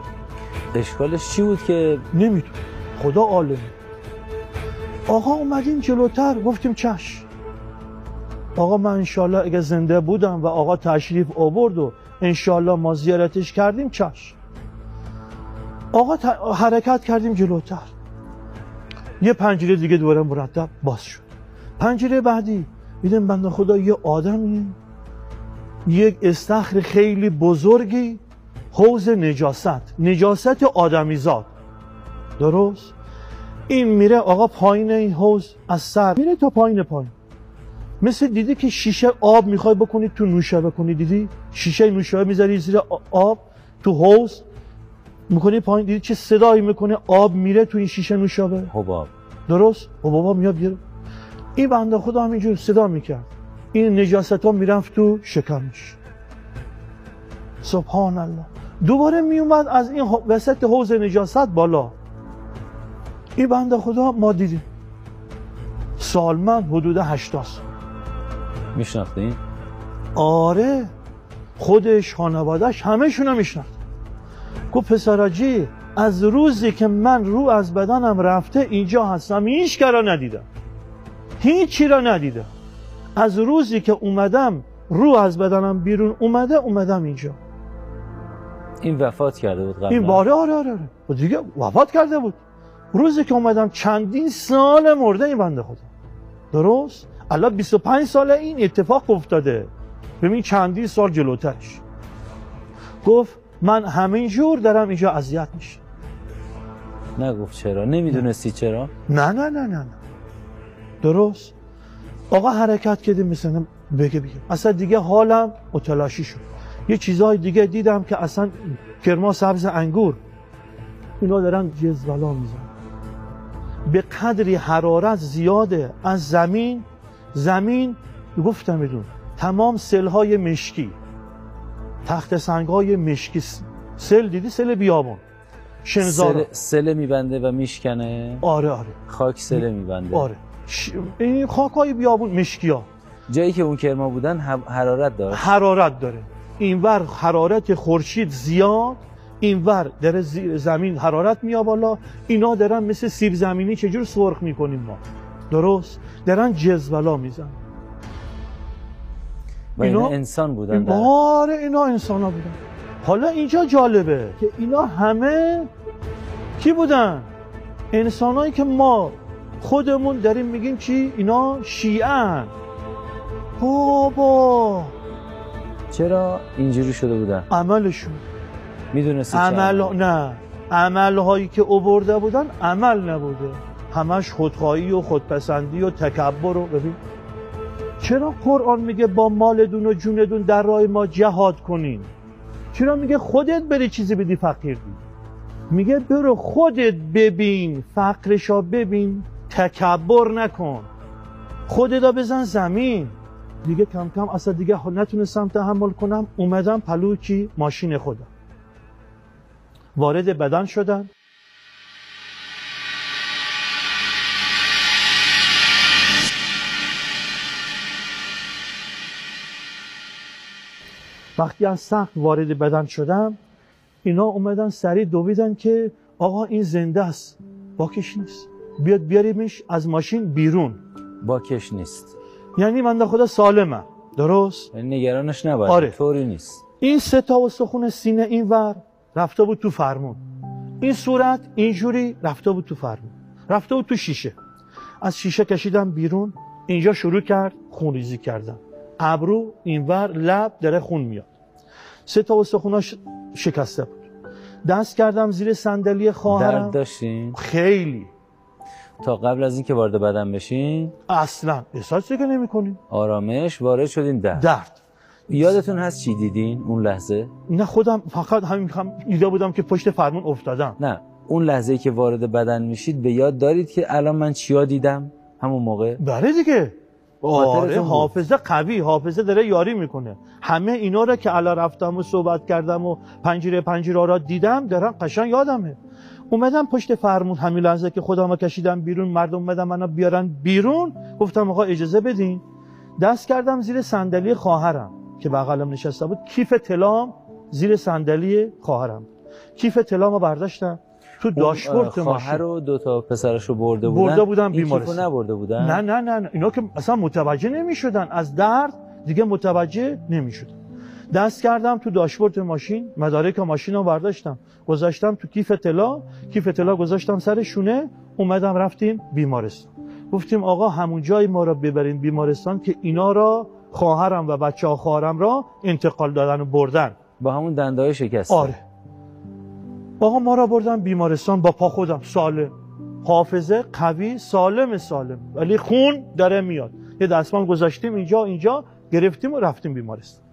اشکالش چی بود که نمیدونم، خدا عالمه. آقا اومدیم جلوتر، گفتیم چشم آقا، من انشالله اگه زنده بودم و آقا تشریف آورد و انشالله ما زیارتش کردیم، چشم. آقا حرکت کردیم جلوتر، یه پنجره دیگه دوباره مرتب باز شد. پنجره بعدی دیدم بنده خدا یه آدمیه، یک استخر خیلی بزرگی، حوض نجاست آدمیزاد، درست؟ این میره آقا پایین این حوض، از سر میره تا پایین، مثل دیدی که شیشه آب میخوای بکنی تو نوشابه کنی، دیدی شیشه نوشابه میذاری زیر آب تو حوض میکنی پایین، دیدی چه صدایی میکنه؟ آب میره تو این شیشه نوشابه، حباب، درست؟ حباب میاد بیاره. این بنده خدا همینجور صدا میکرد، این نجاست ها میرفت تو شکمش. سبحان الله. دوباره میومد از این وسط حوض نجاست بالا. این بنده خدا ما دیدیم سالمند، حدود 80 سال. میشناختین؟ آره، خودش، خانوادهش، همه شونو میشناخت. گفت پسراجی از روزی که من رو از بدنم رفته اینجا هستم هیچ کرا ندیدم، هیچی را ندیدم. از روزی که اومدم رو از بدنم بیرون اومدم اینجا. این وفات کرده بود قبلا؟ این باره آره دیگه وفات کرده بود. روزی که اومدم چندین سال مرده این بنده خدا، درست؟ الان 25 سال این اتفاق افتاده، ببین چندین سال جلوترش. گفت من همینجور دارم اینجا اذیت میشه. نگفت چرا؟ نمیدونستی چرا؟ نه درست. آقا حرکت کردیم مثلا بگه اصلا دیگه حالم متلاشی شد. یه چیزهای دیگه دیدم که اصلا کرما سبز انگور اینا دارن جزولا میزن. به قدری حرارت زیاده از زمین گفتم بدون تمام سلهای مشکی، تخت سنگهای مشکی، سل دیدی؟ سل بیابون شنزار سل میبنده و میشکنه. آره خاک سل میبنده. آره این خاکای بیابون مشکی ها. جایی که اون کرما بودن حرارت داره. اینور حرارت خورشید زیاد، اینور در زمین حرارت میاد بالا. اینا دارن مثل سیب زمینی چجور سرخ میکنیم ما، درست؟ دارن جزولا میزن. و اینا انسان بودن. آره اینا انسان ها بودن. حالا اینجا جالبه که اینا همه کی بودن؟ انسانایی که ما خودمون داریم میگیم چی؟ اینا شیعه‌ان. بابا چرا اینجوری شده بودن؟ عملشون. میدونستی نه، عملهایی که آورده بودن عمل نبوده، همش خودخواهی و خودپسندی و تکبر. و ببین چرا قرآن میگه با مالدون و جوندون در راه ما جهاد کنین؟ چرا میگه خودت بری چیزی بدی فقیر دی؟ میگه برو خودت ببین، فقرشا ببین، تکبر نکن، خودت بزن زمین. دیگه کم کم اصلا دیگه نتونستم تحمل کنم، اومدم پلو کی؟ ماشین خودم. وارد بدن شدن. وقتی از سقف وارد بدن شدم، اینا اومدن سریع دویدن که آقا این زنده است، باکش نیست، بیاد بیاریمش از ماشین بیرون. باکش نیست یعنی من خدا سالمه، درست؟ یعنی نگرانش نباید. آره. طوری نیست. این 3 تا استخون سینه این ور رفته بود تو فرمون، این صورت اینجوری رفته بود تو فرمون، رفته بود تو شیشه. از شیشه کشیدم بیرون، اینجا شروع کرد خونریزی کردن، ابرو اینور لب داره خون میاد. 3 تا استخوناش شکسته بود. دست کردم زیر صندلی خواهرم. درد داشتین؟ خیلی. تا قبل از اینکه وارد بدن بشین اصلا احساسی که نمی‌کنین. آرامش، وارد شدین درد. یادتون هست چی دیدین اون لحظه؟ نه خودم فقط همین دیده بودم که پشت فرمون افتادم. نه اون لحظه‌ای که وارد بدن میشید به یاد دارید که الان من چیا دیدم همون موقع؟ بله دیگه. آره حافظه قوی، حافظه داره یاری میکنه. همه اینا رو که الان رفتم و صحبت کردم و پنجره را دیدم دارم قشنگ یادمه. اومدم پشت فرمون، همین لحظه که خودمو کشیدم بیرون، مردم اومدن منو بیارن بیرون، گفتم آقا اجازه بدین. دست کردم زیر صندلی خواهرم که بغلم نشسته بود، کیف طلام زیر صندلی خواهرم. کیف طلامو برداشتم تو داشبورد ماشین. خواهر و 2 تا پسرشو برده بودن بیمارستان. کیفو نبرده بودن؟ نه اینا که اصلا متوجه نمیشدن، از درد دیگه متوجه نمیشدن. دست کردم تو داشبورد ماشین، مدارک ماشین رو برداشتم گذاشتم تو کیف طلا گذاشتم سر شونه. اومدم رفتیم بیمارستان. گفتیم آقا همون جای ما رو ببرین بیمارستان که اینا را خواهرم و بچه‌ها خواهرم را انتقال دادن و بردن با همون دندای شکسته. آره. آقا ما را بردن بیمارستان با پا خودم، سالم، حافظه قوی، سالم ولی خون داره میاد. یه دستمال گذاشتیم اینجا گرفتیم و رفتیم بیمارستان.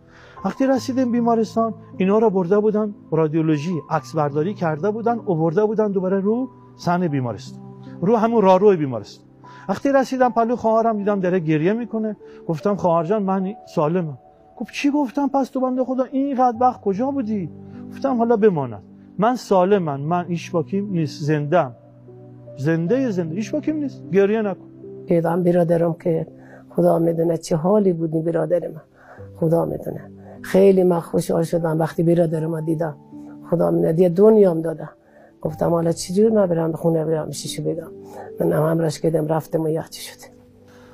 وقتی رسیدیم بیمارستان اینا را برده بودن رادیولوژی، عکس برداری کرده بودن، آورده بودن دوباره رو صحن بیمارستان، رو همون راهرو بیمارستان. وقتی رسیدم پلو خواهرم دیدم داره گریه میکنه. گفتم خواهر جان من سالمم. گفت چی؟ گفتم پس تو بنده خدا اینقدر وقت کجا بودی؟ گفتم حالا بماند، من سالمم، من هیچ باکیم نیست، زنده هیچ باکیم نیست، گریه نکن. دیدم برادرم که خدا میدونه چه حالی بودی برادر من، خدا میدونه. خیلی من خوشحال شدم وقتی برادرم دیدم، خدا میدونه دیگه دنیام داده. گفتم حالا چجور من برم خونه برم شیشو بگم. من همراهش کردم رفتم و یخچی شد.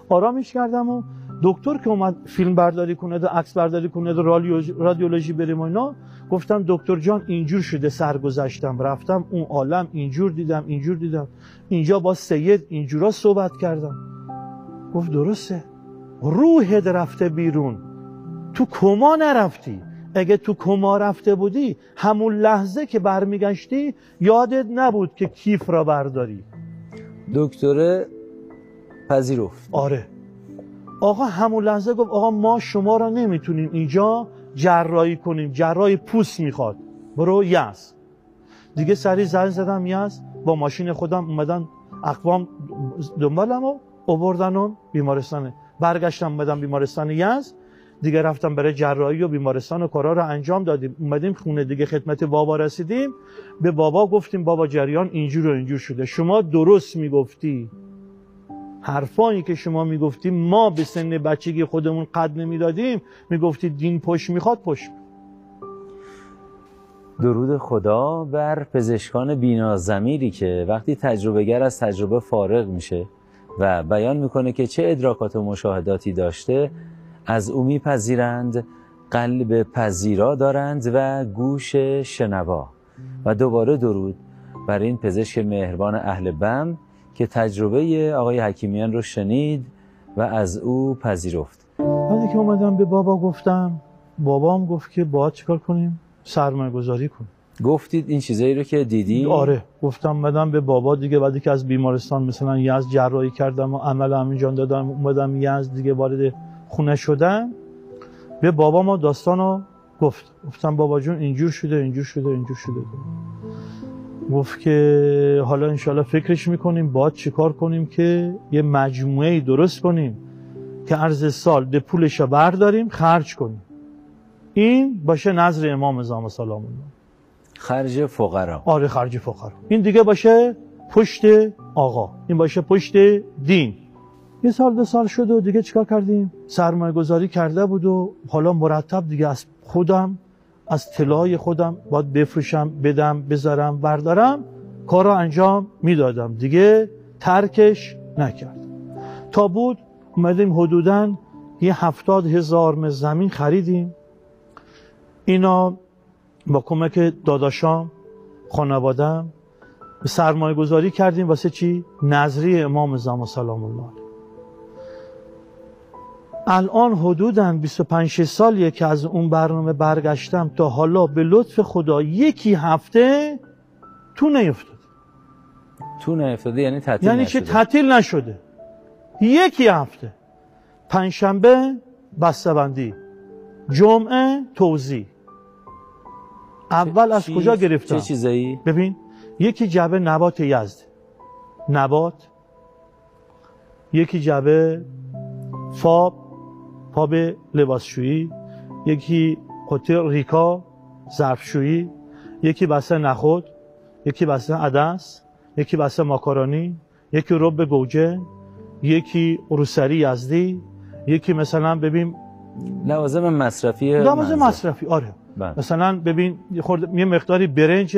آرامش کردم و دکتر که اومد فیلم برداری کنه و عکس برداری کنه و رادیولوژی بریم و اینا، گفتم دکتر جان اینجور شده، سرگذشتم رفتم اون عالم، اینجور دیدم اینجا با سید اینجورا صحبت کردم. گفت درسته، روحت رفته بیرون، تو کما نرفتی. اگه تو کما رفته بودی همون لحظه که برمیگشتی یادت نبود که کیف را برداری. دکتر پذیرفت. آره آقا همون لحظه گفت آقا ما شما را نمیتونیم اینجا جراحی کنیم، جراحی پوست میخواد، برو یزد. دیگه سریع زنگ زدم یزد، با ماشین خودم اومدن اقوام دنبالم و آوردن بیمارستان. برگشتم اومدم بیمارستان یزد دیگه، رفتم برای جراحی و بیمارستان و کارا رو انجام دادیم. اومدیم خونه دیگه، خدمت بابا رسیدیم. به بابا گفتیم بابا جریان اینجور و اینجور شده، شما درست میگفتی، حرفایی که شما میگفتی ما به سن بچگی خودمون قد نمیدادیم، میگفتی دین پشت میخواد پشت. درود خدا بر پزشکان بیناضمیری که وقتی تجربه گر از تجربه فارغ میشه و بیان میکنه که چه ادراکات و مشاهداتی داشته، از او میپذیرند، قلب پذیرا دارند و گوش شنوا. و دوباره درود بر این پزشک مهربان اهل بم که تجربه آقای حکیمیان رو شنید و از او پذیرفت. بعدی که اومدم به بابا گفتم، بابام گفت که باید چیکار کنیم؟ سرمایه گذاری کنیم. گفتید این چیزایی رو که دیدی؟ آره گفتم. اومدم به بابا دیگه، بعدی که از بیمارستان مثلا یزد جراحی کردم و عمل انجام دادم، اومدم یزد دیگه وارد خونه شدم، به بابا ما داستانو گفتم بابا جون اینجور شده. گفت که حالا انشالله فکرش میکنیم باید چیکار کنیم که یه مجموعه درست کنیم که عرض سال ده پولش رو برداریم خرج کنیم. این باشه نظر امام زمان سلام الله. خرج فقرا. آره خرج فقرا. این دیگه باشه پشت آقا، این باشه پشت دین. یه سال 2 سال شد و دیگه چیکار کردیم؟ سرمایه گذاری کرده بود و حالا مرتب دیگه از خودم، از طلای خودم باید بفروشم، بدم، بذارم، بردارم، کارا انجام میدادم، دیگه ترکش نکردم. تا بود اومدیم حدوداً یه 70,000 متر زمین خریدیم. اینا با کمک داداشام، خانوادم سرمایه گذاری کردیم واسه چی؟ نظریه امام زمان سلام الله علیه. الان حدوداً 25 سالیه که از اون برنامه برگشتم، تا حالا به لطف خدا 1 هفته تو نیفتاده. تو نیفتاده یعنی تعطیل یعنی نشده؟ چه تعطیل نشده. 1 هفته. پنجشنبه بسته‌بندی، جمعه توزیع. اول از کجا گرفتم؟ چه چیزایی؟ ببین، یکی جعبه نبات یزد، نبات، یکی جعبه فاب لباسشویی، یکی قطعه ریکا ظرفشویی، یکی بسته نخود، یکی بسته عدس، یکی بسته ماکارونی، یکی رب گوجه، یکی روسری یزدی، یکی مثلا ببین لوازم مصرفی. آره. بله. مثلا ببین یه مقداری برنج.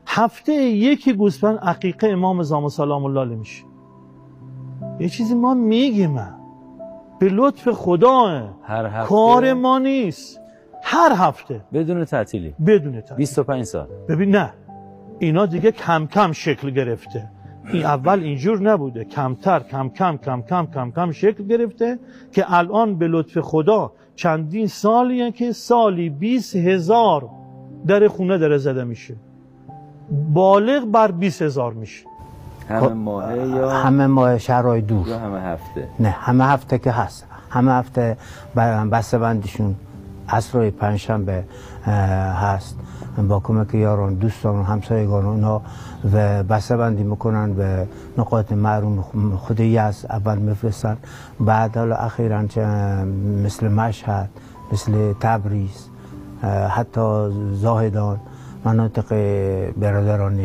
هفته یکی گوسفند عقیقه امام زمان سلام الله علیه میشه. یه چیزی ما میگیم به لطف خدا، هر هفته کار ما نیست. هر هفته بدون تعطیلی. 25 سال. ببین نه، اینا دیگه کم کم شکل گرفته. این اول اینجور نبوده، کمتر کم شکل گرفته که الان به لطف خدا چندین سالیه که سالی 20,000 در خونه داره زده میشه، بالغ بر 20,000 میشه. همه ماهه یا همه ماه شهرهای دور یا همه هفته؟ نه، همه هفته که هست. همه هفته بسته بندیشون عصرهای پنجشنبه هست، با کمک یاران، دوستان، همسایگان اونا و بسته بندی میکنن به نقاط معلوم خود یزد اول میفرستن، بعد حالا اخیراً مثل مشهد، مثل تبریز، حتی زاهدان، مناطق برادران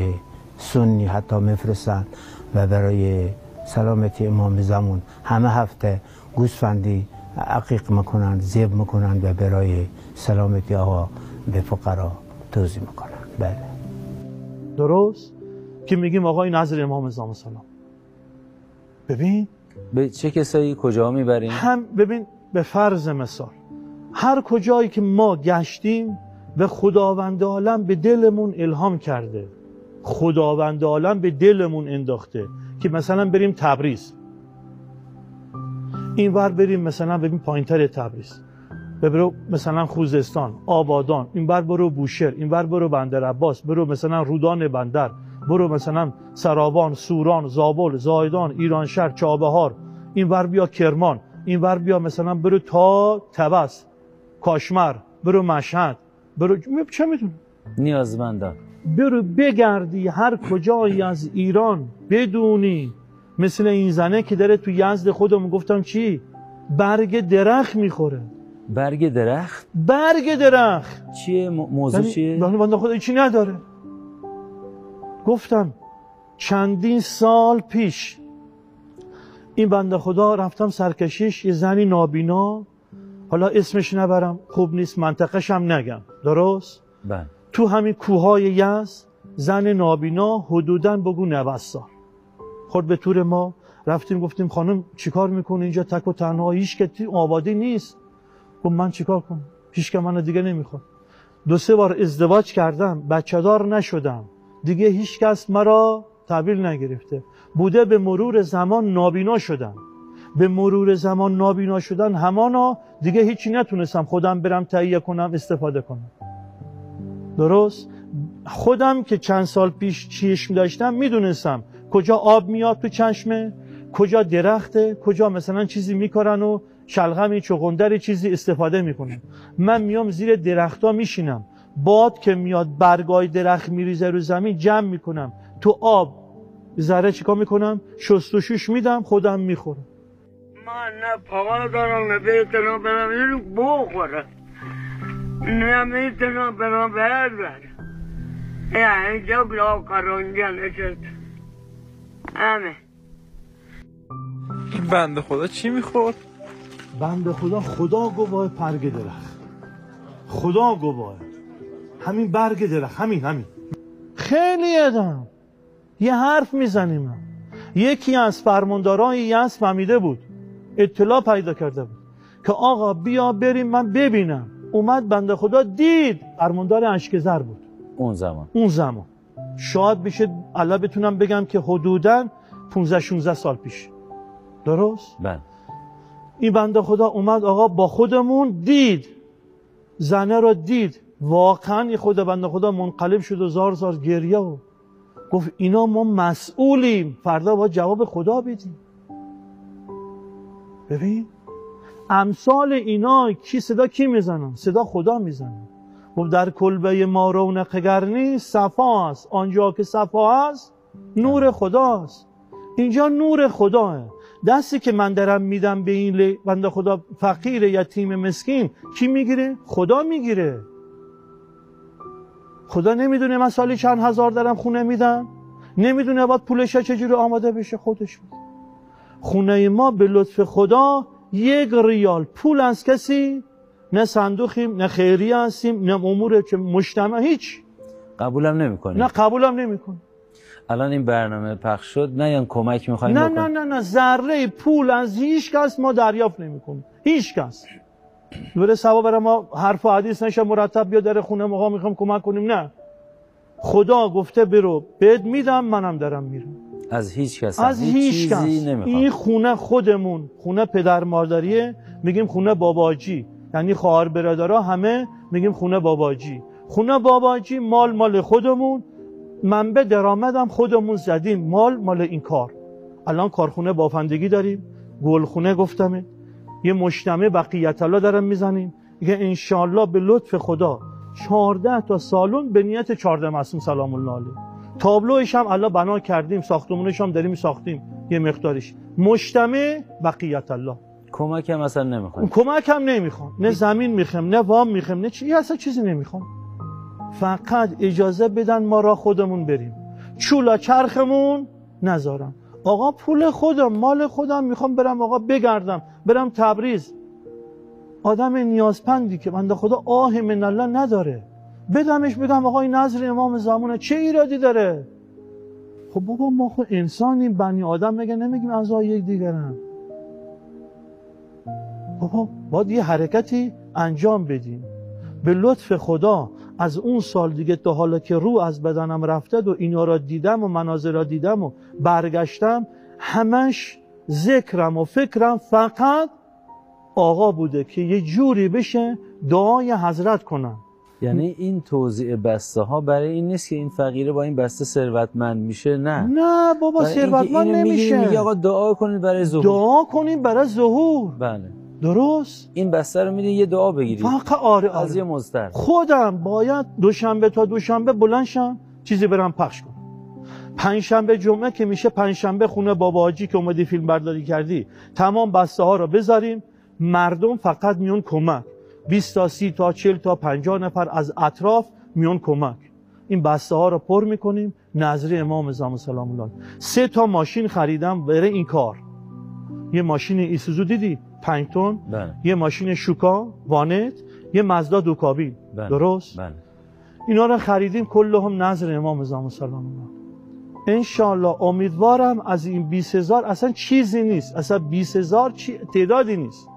سنی حتی میفرستن و برای سلامتی امام زمان همه هفته گوسفندی عقیق میکنن، ذبح میکنن و برای سلامتی آقا به فقرا توزیع میکنن. بله درست که میگیم آقا این نظر امام زمان سلام. ببین به چه کسایی کجا میبریم؟ ببین به فرض مثال هر کجایی که ما گشتیم و خداوند عالم به دلمون الهام کرده، خداوند عالم به دلمون انداخته که مثلا بریم تبریز، اینور بریم مثلا ببین پایینتر تبریز، برو مثلا خوزستان، آبادان، اینور برو بوشهر، اینور برو بندر عباس، برو مثلا رودان بندر، برو مثلا سرابان، سوران، زابل، زایدان، ایرانشهر، چابهار، اینور بیا کرمان، اینور بیا مثلا برو تا طبس، کاشمر، برو مشهد، برو چه میدونم نیازمندان، برو بگردی هر کجایی از ایران بدونی مثل این زنه که داره تو یزد خودمون گفتم چی؟ برگ درخت میخوره. برگ درخت؟ برگ درخت چیه؟ موضوع چیه؟ بنده خدا چی نداره. گفتم چندین سال پیش این بنده خدا رفتم سرکشیش، یه زنی نابینا، حالا اسمش نبرم خوب نیست، منطقش هم نگم، درست؟ بله. تو همین کوههای یزد زن نابینا حدوداً بگو 90 سال خود به طور ما رفتیم گفتیم خانم چیکار میکنه اینجا تک و تنها، هیچ که آبادی نیست. گفت من چیکار کنم، هیچ که منو دیگه نمیخواد. 2-3 بار ازدواج کردم، بچه دار نشدم، دیگه هیچ کس مرا تحویل نگرفته. بوده به مرور زمان نابینا شدم، به مرور زمان نابینا شدن همانا دیگه هیچی نتونستم خودم برم تهیه کنم استفاده کنم، درست؟ خودم که چند سال پیش چشم داشتم میدونستم کجا آب میاد تو چشمه، کجا درخته، کجا مثلا چیزی میکارن و شلغمی چغندری چیزی استفاده میکنن. من میام زیر درختا میشینم، باد که میاد برگای درخت میریزه رو زمین جمع میکنم، تو آب ذره چیکار میکنم، شستشوش میدم خودم میخورم. من نه پاها دارم نه بیتنم برم اینو بخورم، نه میتونم برم بردارم. اینجا بلا قرانجا نشد همه. این بنده خدا چی میخورد؟ بنده خدا گواه برگ درخت، خدا گواه همین برگ درخت، همین خیلی ادم یه حرف میزنیم. یکی از فرماندارای یزد فهمیده بود، اطلاع پیدا کرده بود که آقا بیا بریم من ببینم. اومد بنده خدا دید، فرماندار اشکزر بود اون زمان شاید بشه الان بتونم بگم که حدوداً 15-16 سال پیش، درست؟ بله. این بنده خدا اومد آقا با خودمون دید، زنه رو دید، واقعا خود بنده خدا منقلب شد و زار گریه و گفت اینا ما مسئولیم، فردا باید جواب خدا بدیم. ببین امثال اینا صدا کی میزنن؟ صدا خدا میزنن. گفت در کلبه ما رونق گر نیست صفا است، آنجا که صفا است نور خداست. اینجا نور خداه. دستی که من دارم میدم به این بنده خدا فقیر یتیم مسکین، کی میگیره؟ خدا میگیره. خدا نمیدونه من سالی چند هزار دارم خونه میدم؟ نمیدونه باید پولش چجوری آماده بشه؟ خودش بود. خونه ما به لطف خدا 1 ریال پول از کسی، نه صندوقیم، نه خیریه هستیم، نه امور که مجتمع، هیچ قبولم نمی‌کنی. نه قبولم نمی‌کنی. الان این برنامه پخش شد، نه یعنی کمک می‌خوایم بکنیم؟ نه ذره پول از هیچ کس ما دریافت نمی‌کنیم، هیچ کس. بره ثواب برای ما حرف و حدیث نشه مرتب بیا در خونه ما می‌خوام کمک کنیم، نه. خدا گفته برو بد میدم، منم دارم میرم. از هیچ کس، از هیچ کس نمیخوام. این خونه خودمون، خونه پدر مادریه، میگیم خونه باباجی، یعنی خواهر برادرها همه میگیم خونه باباجی. خونه باباجی مال خودمون، منبع درآمدم خودمون زدیم، مال این کار. الان کارخونه بافندگی داریم، گلخونه گفتمه، یه مجتمع بقیت الله دارم میزنیم دیگه انشالله به لطف خدا 14 تا سالن به نیت 14 معصوم سلام الله علیه. تابلوش هم الله بنا کردیم، ساختمونش هم داریم ساختیم یه مقدارش. مجتمع بقیت الله. کمک هم اصلا نمیخوام. کمک هم نمیخوام، نه زمین میخوام، نه وام میخوام، نه اصلا چیزی نمیخوام. فقط اجازه بدن ما را خودمون بریم، چولا چرخمون نذارم. آقا پول خودم، مال خودم میخوام برم آقا بگردم، برم تبریز. آدم نیازپندی که بنده خدا آه من الله نداره، بدمش بگم آقا این نظر امام زمانه، چه ایرادی داره؟ خب بابا ما خود انسانیم، بنی آدم مگه نمیگیم اعضای یک دیگرن؟ بابا باید یه حرکتی انجام بدیم. به لطف خدا از اون سال دیگه تا حالا که رو از بدنم رفته و اینا را دیدم و مناظر را دیدم و برگشتم، همش ذکرم و فکرم فقط آقا بوده که یه جوری بشه دعای حضرت کنم. یعنی این توزیع بسته ها برای این نیست که این فقیره با این بسته ثروتمند میشه، نه بابا ثروتمند نمیشه. میگه آقا دعا کنید برای ظهور، دعا کنید برای ظهور. بله درست. این بسته رو میدین یه دعا بگیرید فقط آره از یه مزدر. خودم باید دوشنبه تا دوشنبه بلند شم چیزی برم پخش کنم. پنجشنبه جمعه که میشه پنجشنبه خونه بابا حاجی که اومدی فیلم برداری کردی تمام بسته ها رو بذاریم، مردم فقط میون کمک، 20 تا 30 تا 40 تا 50 نفر از اطراف میون کمک. این بسته ها رو پر میکنیم نظر امام زمان سلام الله. 3 تا ماشین خریدم برای این کار. یه ماشین ایسوزو دیدی 5 تن، بله. یه ماشین شوکا وانت، یه مازدا دو کابین. بله. درست. بله. اینا رو خریدیم کلهم نظر امام زمان سلام الله. انشالله امیدوارم از این 20,000 اصلا چیزی نیست، اصلا 20,000 تعدادی نیست.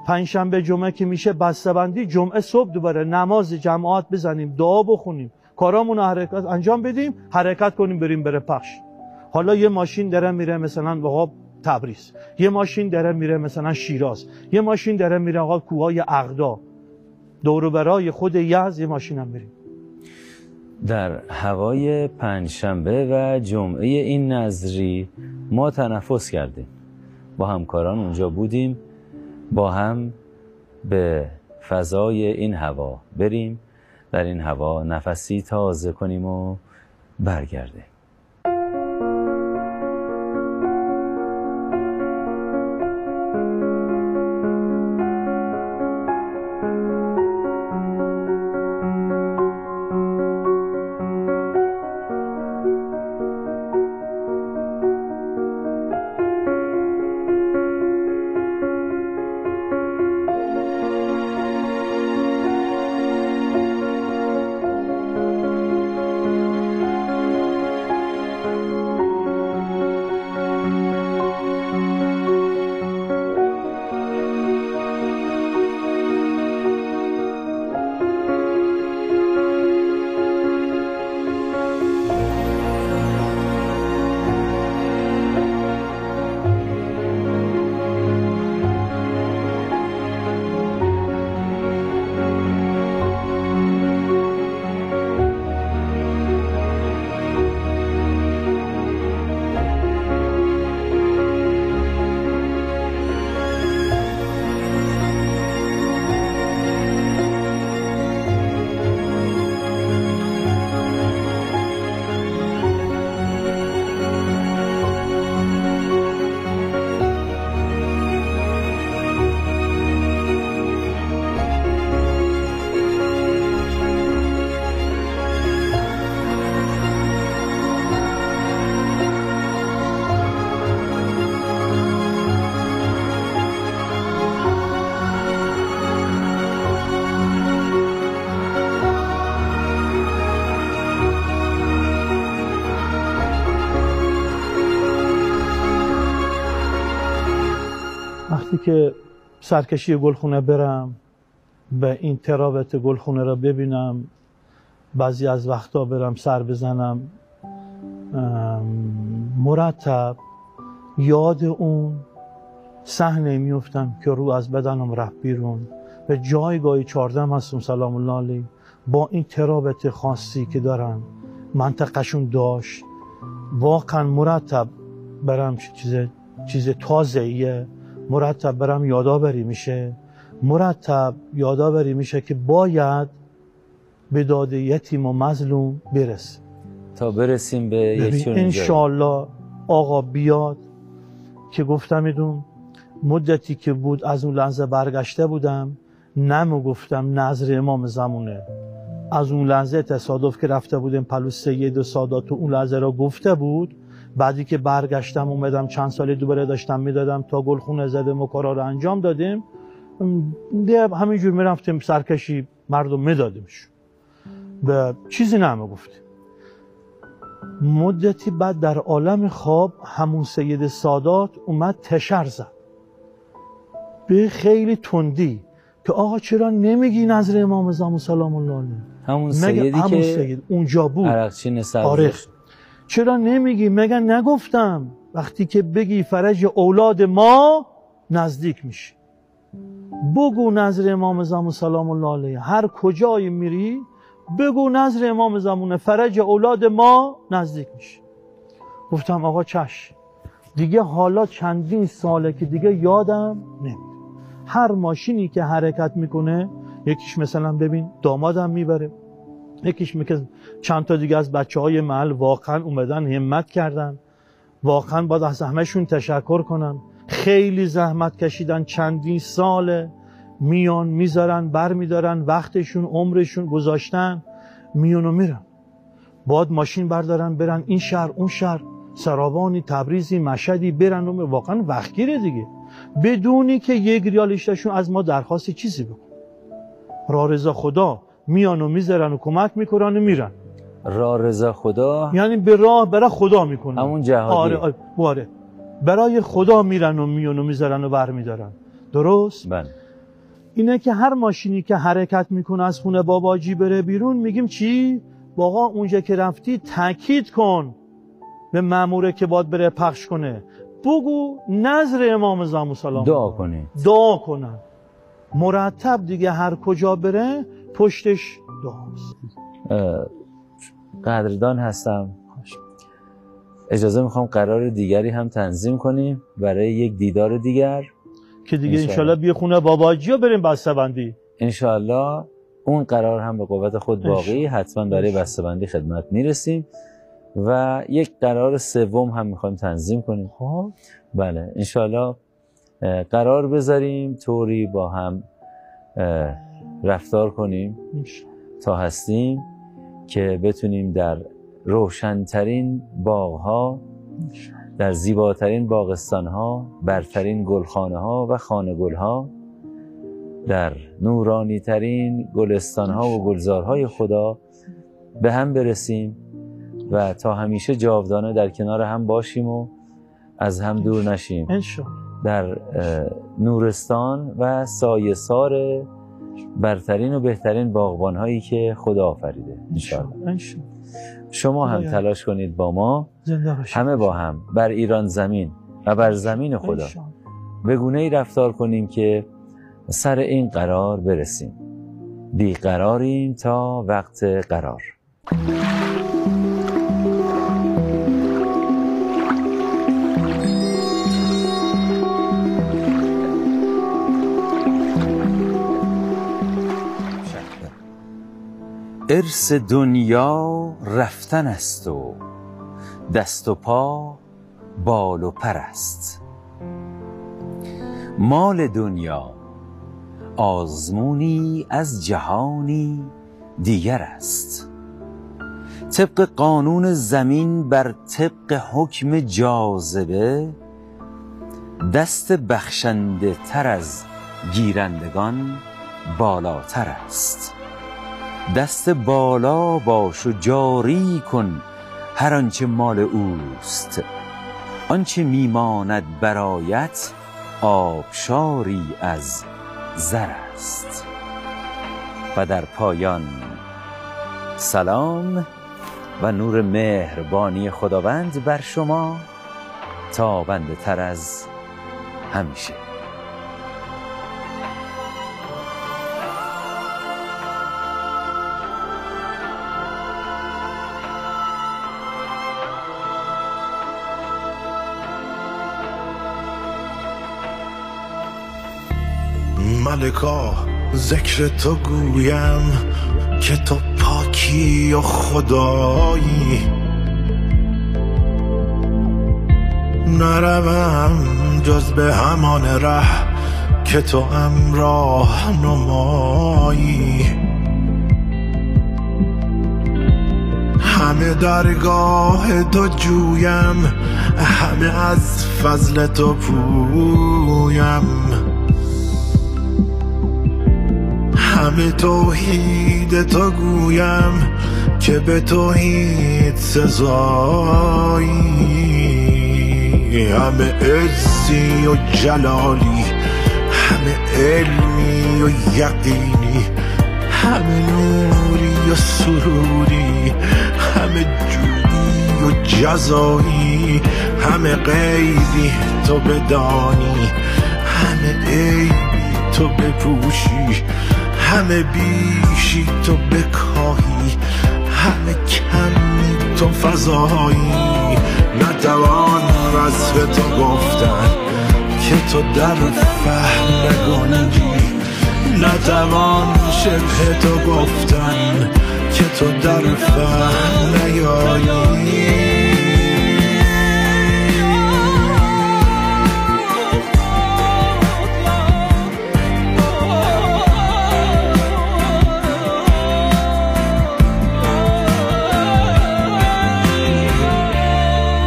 پنجشنبه جمعه که میشه بسته‌بندی، جمعه صبح دوباره نماز جماعت بزنیم، دعا بخونیم، کارامون حرکت انجام بدیم، حرکت کنیم بریم بره پخش. حالا یه ماشین داره میره مثلا آقا تبریز، یه ماشین داره میره مثلا شیراز، یه ماشین داره میره آقا کوههای اغدا، دور و برای خود یزد یه ماشین هم بریم. در هوای پنجشنبه و جمعه این نظری ما تنفس کردیم، با همکاران اونجا بودیم، با هم به فضای این هوا بریم، در این هوا نفسی تازه کنیم و برگردیم. وقتی که سرکشی گلخونه برم، به این تراوت گلخونه را ببینم، بعضی از وقتا برم سر بزنم، مرتب یاد اون صحنه میفتم که رو از بدنم رفت بیرون. به جایگاه 14 هستم سلام الله علیه، با این تراوت خاصی که دارن منطقهشون داشت، واقعا مرتب برم چیز تازه‌ایه، مرتب برم یادآوری میشه، مرتب یادآوری میشه که باید به داد یتیم و مظلوم برسیم تا برسیم به یک چنین انشالله. آقا بیاد که گفتم ایدون مدتی که بود از اون لحظه برگشته بودم، نمو گفتم نظر امام زمونه. از اون لحظه تصادف که رفته بودیم پلو سید و سادات، اون لحظه را گفته بود. بعدی که برگشتم اومدم چند سال دوباره داشتم میدادم تا گلخونه زدم و کارا رو انجام دادیم، دیگه همینجور میرفتیم سرکشی مردم میدادیمش، به چیزی نمیگفتیم. مدتی بعد در عالم خواب همون سید سادات اومد تشر زد به خیلی تندی، که آقا چرا نمیگی نظر امام زمان سلام الله علیه؟ همون سیدی که سید اونجا بود، عرقچین آره. چرا نمیگی؟ مگه نگفتم وقتی که بگی فرج اولاد ما نزدیک میشه؟ بگو نظر امام زمان سلام الله علیه، هر کجای میری بگو نظر امام زمان فرج اولاد ما نزدیک میشه. گفتم آقا چشم. دیگه حالا چندین ساله که دیگه یادم نمیاد. هر ماشینی که حرکت میکنه، یکیش مثلا ببین دامادم میبره، یکیش میگه چند تا دیگه از بچهای محل واقعا اومدن همت کردن، واقعا باید از همهشون تشکر کنم، خیلی زحمت کشیدن، چندین ساله میان میذارن بر میدارن، وقتشون عمرشون گذاشتن، میان و میرن، باید ماشین بردارن برن این شهر اون شهر، سرابانی، تبریزی، مشهدی، برن و واقعا وقتگیره دیگه، بدونی که یک ریالشتشون از ما درخواست چیزی بکن. راه رضا خدا میان و میذارن و کمک میکنن و میرن. راه رضا خدا یعنی به راه برای خدا میکنن، همون جهادی. آره برای خدا میرن و میان و میذارن و بر میدارن. درست؟ بله. اینه که هر ماشینی که حرکت میکنه از خونه باباجی بره بیرون، میگیم چی؟ باقا اونجا که رفتی تاکید کن به ماموره که باید بره پخش کنه، بگو نظر امام زمان سلام دعا کنی، دعا کنن مرتب دیگه، هر کجا بره پشتش دعاست. قدردان هستم. اجازه میخوام قرار دیگری هم تنظیم کنیم برای یک دیدار دیگر که دیگه انشالله بیا خونه باباجی ها بریم بسته‌بندی. انشالله اون قرار هم به قوت خود باقی، حتما برای بسته‌بندی خدمت میرسیم و یک قرار سوم هم میخوایم تنظیم کنیم. خب بله انشالله قرار بذاریم طوری با هم رفتار کنیم تا هستیم که بتونیم در روشنترین باغها، در زیباترین باغستانها، برترین گلخانه ها و خانه گلها، در نورانی ترین گلستانها و گلزارهای خدا به هم برسیم و تا همیشه جاودانه در کنار هم باشیم و از هم دور نشیم. در نورستان و سایه‌سار برترین و بهترین باغبان هایی که خدا آفریده انشاءالله. شما هم تلاش کنید با ما، همه با هم بر ایران زمین و بر زمین خدا به گونه‌ای رفتار کنیم که سر این قرار برسیم. بیقراریم تا وقت قرار. ارث دنیا رفتن است و دست و پا بال و پر است. مال دنیا آزمونی از جهانی دیگر است. طبق قانون زمین بر طبق حکم جاذبه، دست بخشنده تر از گیرندگان بالاتر است. دست بالا باش و جاری کن هر آنچه مال اوست، آنچه میماند برایت آبشاری از زر است. و در پایان سلام و نور مهربانی خداوند بر شما تابنده تر از همیشه. ملکا ذکر تو گویم که تو پاکی و خدایی، نروم جز به همان ره که تو راه نمایی. همه درگاه تو جویم، همه از فضل تو پویم، همه توحید تو گویم که به توحید سزایی. همه عزی و جلالی، همه علمی و یقینی، همه نوری و سروری، همه جودی و جزایی، همه غیبی تو بدانی، همه عیبی تو بپوشی، همه بیشی تو بکاهی، همه کمی تو فضایی. نتوان وصف تو گفتن که تو در فهم نگنجی، نتوان شبه تو گفتن که تو در فهم نیایی.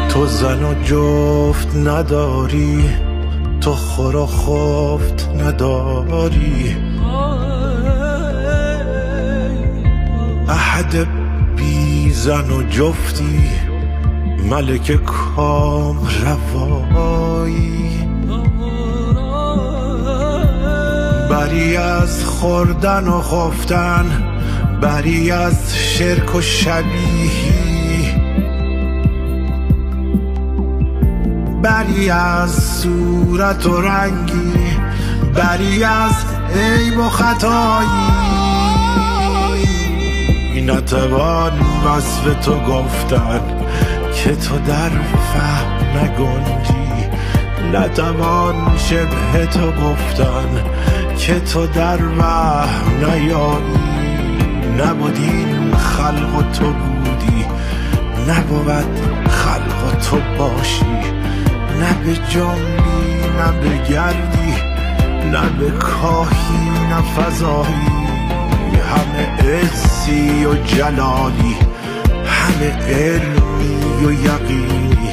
تو زن و جفت نداری، تو خور و خفت نداری، احد بی زن و جفتی، ملک کام روایی. بری از خوردن و خفتن، بری از شرک و شبیهی، بری از صورت و رنگی، بری از عیب و خطایی. نتوان وصف تو گفتن که تو در فهم نگنجی، نتوان شبه تو گفتن که تو در وهم نیایی. نبودین خلق و تو بودی، نبود خلق و تو باشی، نه به جنبی نه به گردی، نه به کاهی نه فضایی. همه عزی و جلالی، همه علمی و یقینی،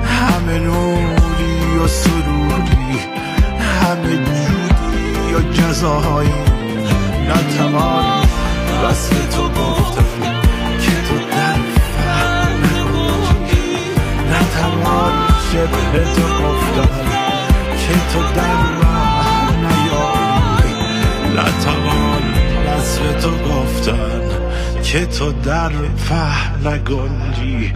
همه نوری و سروری، همه جودی و جزایی. نتوان وصف تو گفتن که تو در فهم نگنجی، نتوان شبه تو گفتن که تو در وهم نیایی. نتوان وصف تو گفتن که تو در فهم نگنجی،